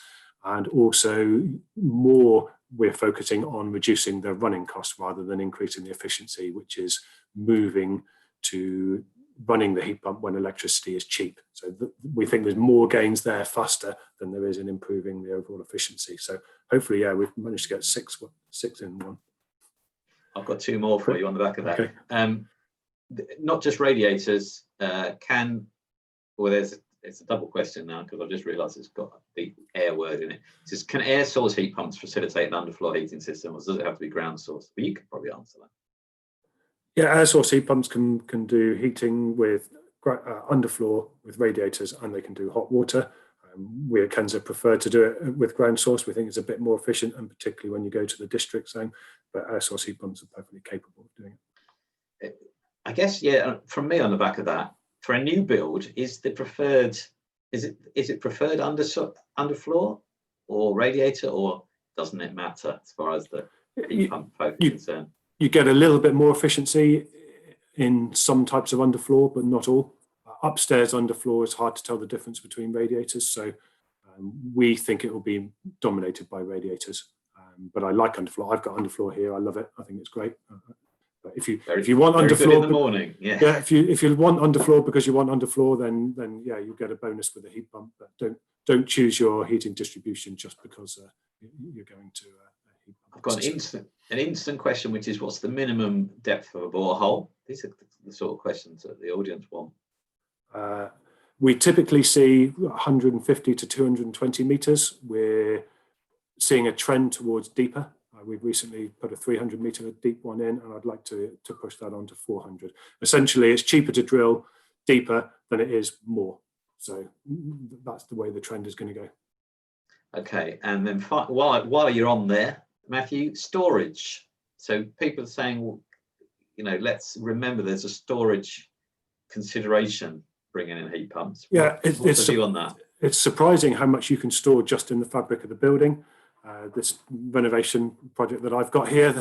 And also more, we're focusing on reducing the running costs rather than increasing the efficiency, which is moving to running the heat pump when electricity is cheap. So we think there's more gains there faster than there is in improving the overall efficiency. So hopefully, yeah, we've managed to get six in one. I've got 2 more for you on the back of that. Okay. Not just radiators, it's a double question now because I've just realised it's got the air word in it. It says, can air source heat pumps facilitate an underfloor heating system, or does it have to be ground source? But you could probably answer that. Yeah, air source heat pumps can do heating with underfloor with radiators, and they can do hot water. We at Kensa prefer to do it with ground source. We think it's a bit more efficient, and particularly when you go to the district zone, but air source heat pumps are perfectly capable of doing it. I guess, yeah, from me on the back of that, for a new build, is it preferred underfloor or radiator, or doesn't it matter as far as the heat pump folk are concerned? You get a little bit more efficiency in some types of underfloor, but not all. Upstairs underfloor is hard to tell the difference between radiators, so we think it will be dominated by radiators. But I like underfloor. I've got underfloor here. I love it. I think it's great. But if you want underfloor in the morning, yeah. If you want underfloor because you want underfloor, then yeah, you'll get a bonus with a heat pump. But don't choose your heating distribution just because you're going to a heat pump. I've got an instant question, which is, what's the minimum depth of a borehole? These are the sort of questions that the audience want. We typically see 150 to 220 meters. We're seeing a trend towards deeper. We've recently put a 300 meter deep one in, and I'd like to push that on to 400. Essentially, it's cheaper to drill deeper than it is more. So that's the way the trend is going to go. Okay, and then while you're on there, Matthew, storage. So people are saying, well, let's remember there's a storage consideration bringing in heat pumps. Yeah, what's the view on that? It's surprising how much you can store just in the fabric of the building. This renovation project that I've got here,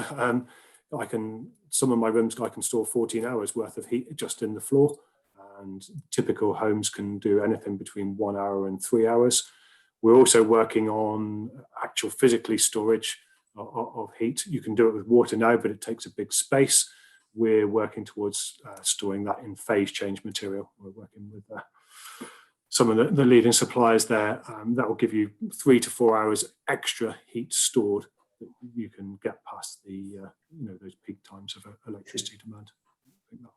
some of my rooms I can store 14 hours worth of heat just in the floor, and typical homes can do anything between 1 hour and 3 hours. We're also working on actual physically storage of heat. You can do it with water now, but it takes a big space. We're working towards storing that in phase change material. We're working with some of the leading suppliers there. That will give you 3 to 4 hours extra heat stored that you can get past the those peak times of electricity demand.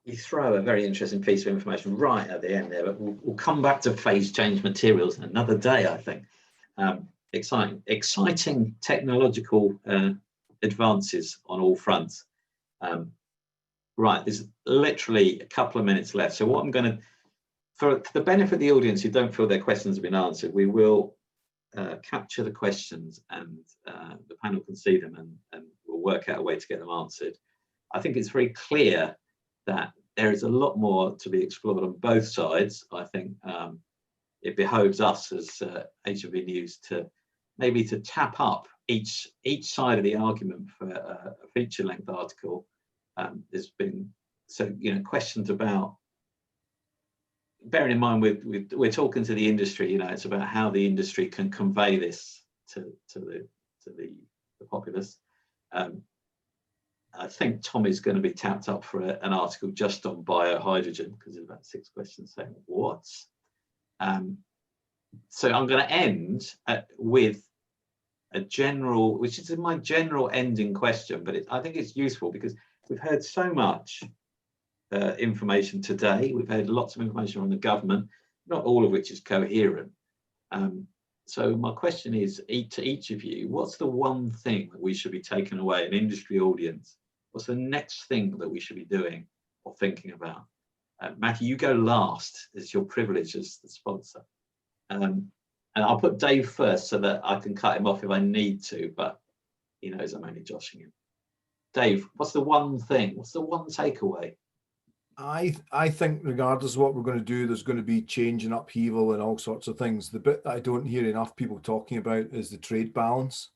You throw a very interesting piece of information right at the end there, but we'll come back to phase change materials another day, I think. Exciting technological advances on all fronts. Right, there's literally a couple of minutes left. So what I'm going to, for the benefit of the audience who don't feel their questions have been answered, we will capture the questions, and the panel can see them, and we'll work out a way to get them answered. I think it's very clear that there is a lot more to be explored on both sides. I think it behoves us as H&V News to maybe to tap up each side of the argument for a feature-length article. There's been questions about, bearing in mind we're talking to the industry. It's about how the industry can convey this to the populace. I think Tom is going to be tapped up for an article just on biohydrogen, because there's about 6 questions saying what. So I'm going to end with a general, which is my general ending question, but I think it's useful because we've heard so much information today. We've heard lots of information from the government, not all of which is coherent. So my question is to each of you, what's the one thing that we should be taking away, an industry audience? What's the next thing that we should be doing or thinking about? Matthew, you go last. It's your privilege as the sponsor. And I'll put Dave first so that I can cut him off if I need to, but he knows I'm only joshing him. Dave, what's the one thing? What's the one takeaway? I think regardless of what we're going to do, there's going to be change and upheaval and all sorts of things. The bit that I don't hear enough people talking about is the trade balance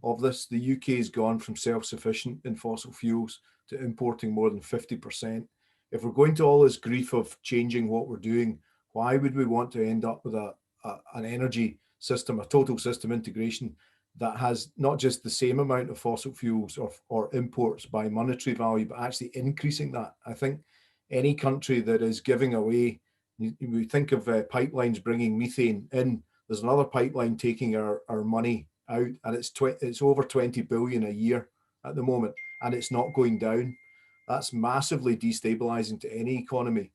of this. The UK has gone from self-sufficient in fossil fuels to importing more than 50%. If we're going to all this grief of changing what we're doing, why would we want to end up with an energy system, a total system integration that has not just the same amount of fossil fuels or imports by monetary value, but actually increasing that? I think any country that is giving away, we think of pipelines bringing methane in, there's another pipeline taking our money out, and it's over 20 billion a year at the moment, and it's not going down. That's massively destabilizing to any economy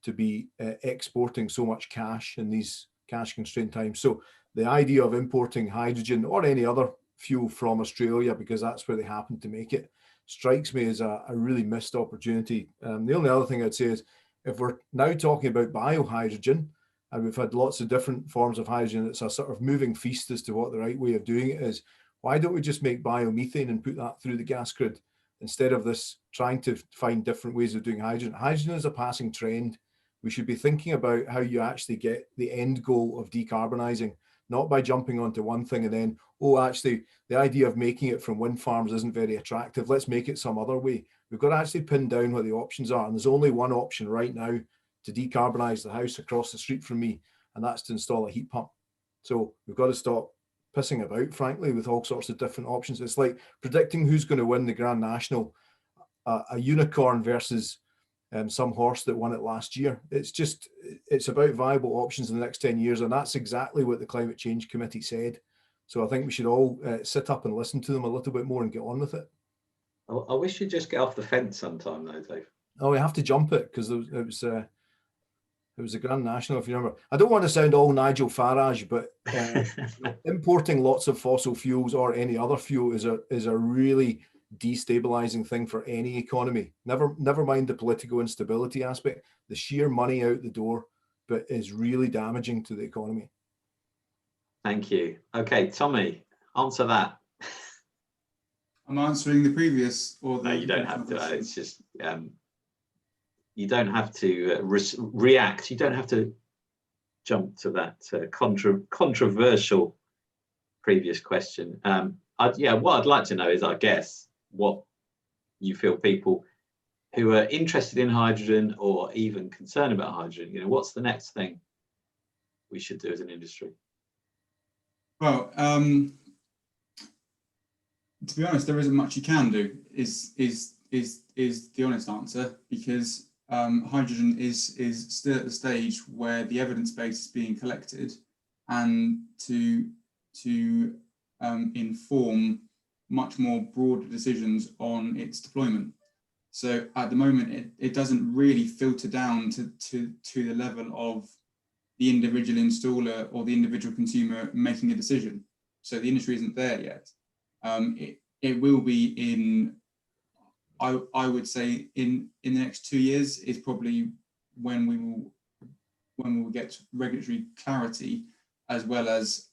to be exporting so much cash in these cash constrained times. So the idea of importing hydrogen or any other fuel from Australia, because that's where they happen to make it, strikes me as a really missed opportunity. The only other thing I'd say is, if we're now talking about biohydrogen, and we've had lots of different forms of hydrogen, it's a sort of moving feast as to what the right way of doing it is. Why don't we just make biomethane and put that through the gas grid instead of this trying to find different ways of doing hydrogen? Hydrogen is a passing trend. We should be thinking about how you actually get the end goal of decarbonising, not by jumping onto one thing and then, oh, actually, the idea of making it from wind farms isn't very attractive. Let's make it some other way. we've got to actually pin down what the options are. And there's only one option right now to decarbonize the house across the street from me, and that's to install a heat pump. So we've got to stop pissing about, frankly, with all sorts of different options. It's like predicting who's going to win the Grand National, a unicorn versus some horse that won it last year. It's about viable options in the next 10 years, and that's exactly what the Climate Change Committee said. So I think we should all sit up and listen to them a little bit more and get on with it. I wish you'd just get off the fence sometime, though, Dave. Oh, we have to jump it because it was a Grand National, if you remember. I don't want to sound all Nigel Farage, but importing lots of fossil fuels or any other fuel is a really destabilizing thing for any economy. Never mind the political instability aspect. The sheer money out the door, but is really damaging to the economy. Thank you. Okay, Tommy, answer that. I'm answering the previous or the. No, you don't have to. It's just you don't have to react. You don't have to jump to that controversial previous question. What I'd like to know is, I guess, what you feel people who are interested in hydrogen or even concerned about hydrogen, what's the next thing we should do as an industry? Well, to be honest, there isn't much you can do. Is the honest answer, because hydrogen is still at the stage where the evidence base is being collected, and to inform much more broader decisions on its deployment. So at the moment, it doesn't really filter down to the level of the individual installer or the individual consumer making a decision. So the industry isn't there yet. It will be in, I would say, in the next 2 years is probably when we will get regulatory clarity, as well as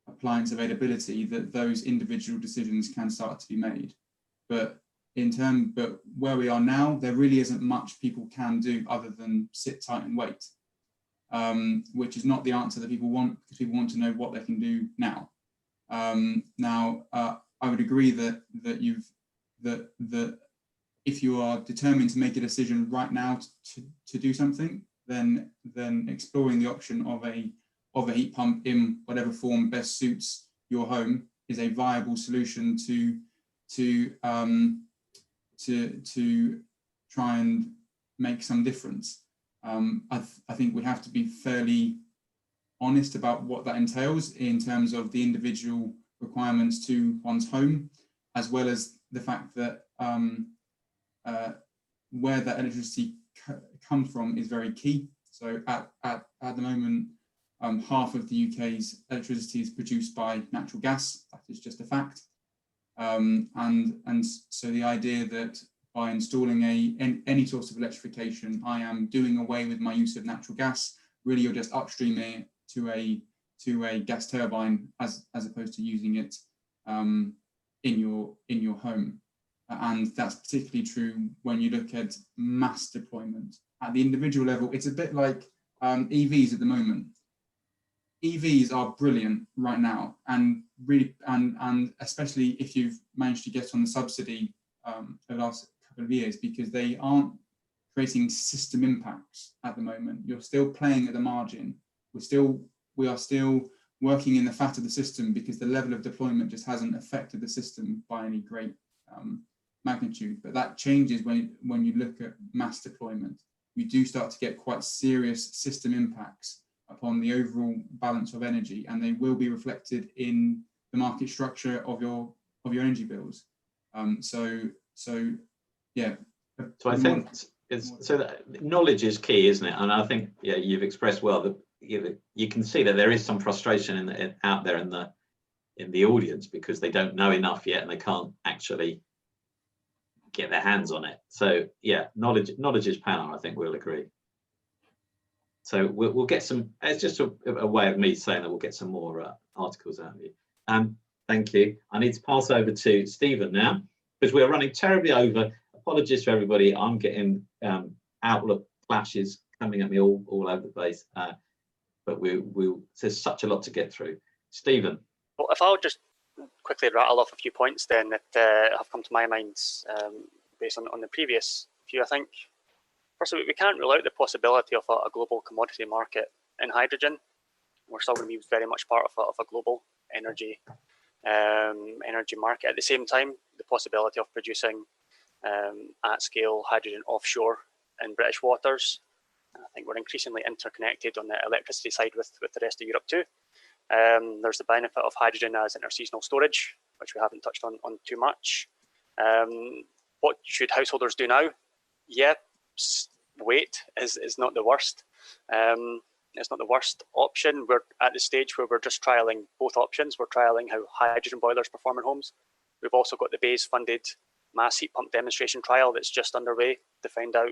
appliance availability, that those individual decisions can start to be made. But where we are now, there really isn't much people can do other than sit tight and wait, which is not the answer that people want, because people want to know what they can do now. I would agree that if you are determined to make a decision right now to do something, then exploring the option of a heat pump in whatever form best suits your home is a viable solution to try and make some difference. I think we have to be fairly honest about what that entails in terms of the individual requirements to one's home, as well as the fact that where that electricity comes from is very key. So at the moment, half of the UK's electricity is produced by natural gas. That is just a fact. And so the idea that by installing any source of electrification, I am doing away with my use of natural gas, really you're just upstreaming it to a gas turbine as opposed to using it in your home. And that's particularly true when you look at mass deployment. At the individual level, it's a bit like EVs at the moment. EVs are brilliant right now, and really, and especially if you've managed to get on the subsidy over the last couple of years, because they aren't creating system impacts at the moment. You're still playing at the margin. We are still working in the fat of the system, because the level of deployment just hasn't affected the system by any great magnitude. But that changes when you look at mass deployment. You do start to get quite serious system impacts upon the overall balance of energy, and they will be reflected in the market structure of your energy bills. So I think that knowledge is key, isn't it? And I think you've expressed well that you can see that there is some frustration out there in the audience, because they don't know enough yet and they can't actually get their hands on it. So knowledge is power. I think we'll agree. So we'll get some. It's just a way of me saying that we'll get some more articles out of you. Thank you. I need to pass over to Stephen now, because we're running terribly over. Apologies to everybody. I'm getting Outlook flashes coming at me all over the place. But there's such a lot to get through. Stephen. Well, if I'll just quickly rattle off a few points then that have come to my mind based on the previous few, I think, firstly, we can't rule out the possibility of a global commodity market in hydrogen. We're still going to be very much part of a global energy market. At the same time, the possibility of producing at scale hydrogen offshore in British waters. I think we're increasingly interconnected on the electricity side with the rest of Europe too. There's the benefit of hydrogen as interseasonal storage, which we haven't touched on too much. What should householders do now? Yeah, wait is not the worst. It's not the worst option. We're at the stage where we're just trialing both options. We're trialing how hydrogen boilers perform in homes. We've also got the BEIS funded mass heat pump demonstration trial that's just underway to find out,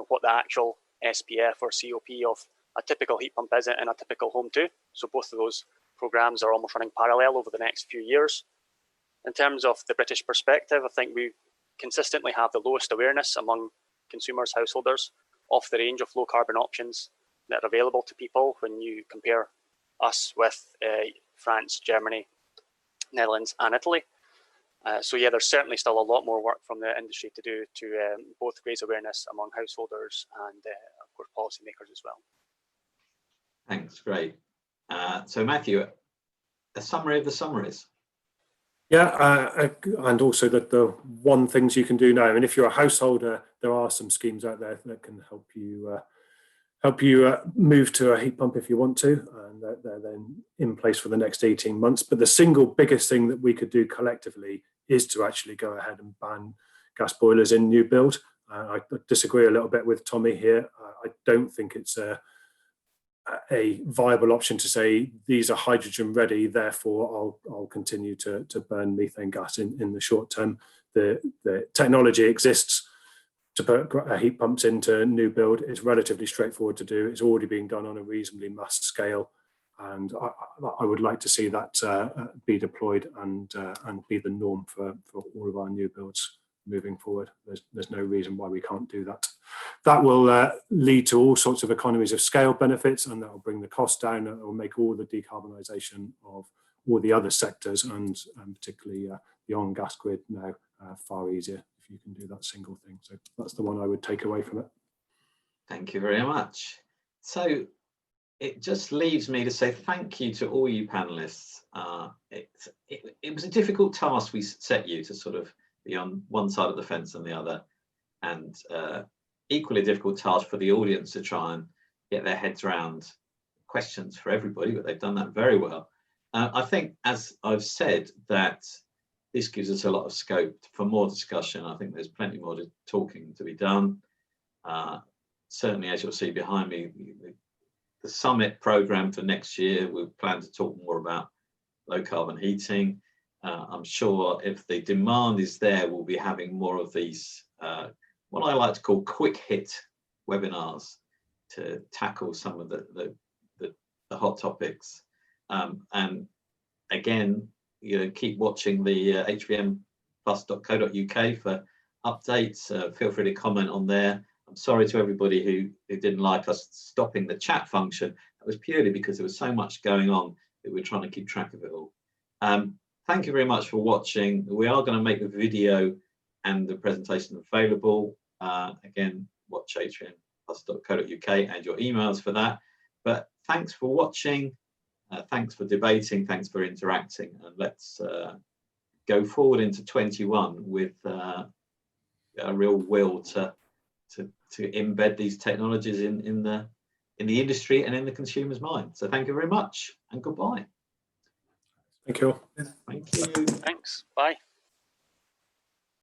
what the actual SPF or COP of a typical heat pump is in a typical home too. So both of those programs are almost running parallel over the next few years. In terms of the British perspective, I think we consistently have the lowest awareness among consumers, householders, of the range of low carbon options that are available to people when you compare us with France, Germany, Netherlands and Italy. So yeah, there's certainly still a lot more work from the industry to do to both raise awareness among householders and of course policymakers as well. Thanks, great. So Matthew, a summary of the summaries. Yeah, and also that the one things you can do now, and if you're a householder, there are some schemes out there that can help you move to a heat pump if you want to, and they're then in place for the next 18 months. But the single biggest thing that we could do collectively is to actually go ahead and ban gas boilers in new build. I disagree a little bit with Tommy here. I don't think it's a viable option to say these are hydrogen ready, therefore I'll continue to burn methane gas in the short term. The technology exists to put heat pumps into new build. It's relatively straightforward to do. It's already being done on a reasonably mass scale, and I would like to see that be deployed and be the norm for all of our new builds moving forward. There's no reason why we can't do that. That will lead to all sorts of economies of scale benefits, and that will bring the cost down. It will make all the decarbonisation of all the other sectors, and particularly the on gas grid now far easier if you can do that single thing. So that's the one I would take away from it. Thank you very much. So it just leaves me to say thank you to all you panelists. It was a difficult task we set you to sort of be on one side of the fence and the other, and equally difficult task for the audience to try and get their heads around questions for everybody, but they've done that very well. I think, as I've said, that this gives us a lot of scope for more discussion. I think there's plenty more talking to be done. Certainly, as you'll see behind me, the summit program for next year, we plan to talk more about low carbon heating. I'm sure if the demand is there, we'll be having more of these, what I like to call quick hit webinars to tackle some of the hot topics. And again, keep watching the hvmplus.co.uk for updates. Feel free to comment on there. I'm sorry to everybody who didn't like us stopping the chat function. That was purely because there was so much going on that we're trying to keep track of it all. Thank you very much for watching. We are going to make the video and the presentation available. Again, watch hvmplus.co.uk and your emails for that. But thanks for watching. Thanks for debating. Thanks for interacting. And let's go forward into 21 with a real will to embed these technologies in the industry and in the consumer's mind. So thank you very much and goodbye. Thank you. Thank you. Thanks. Bye.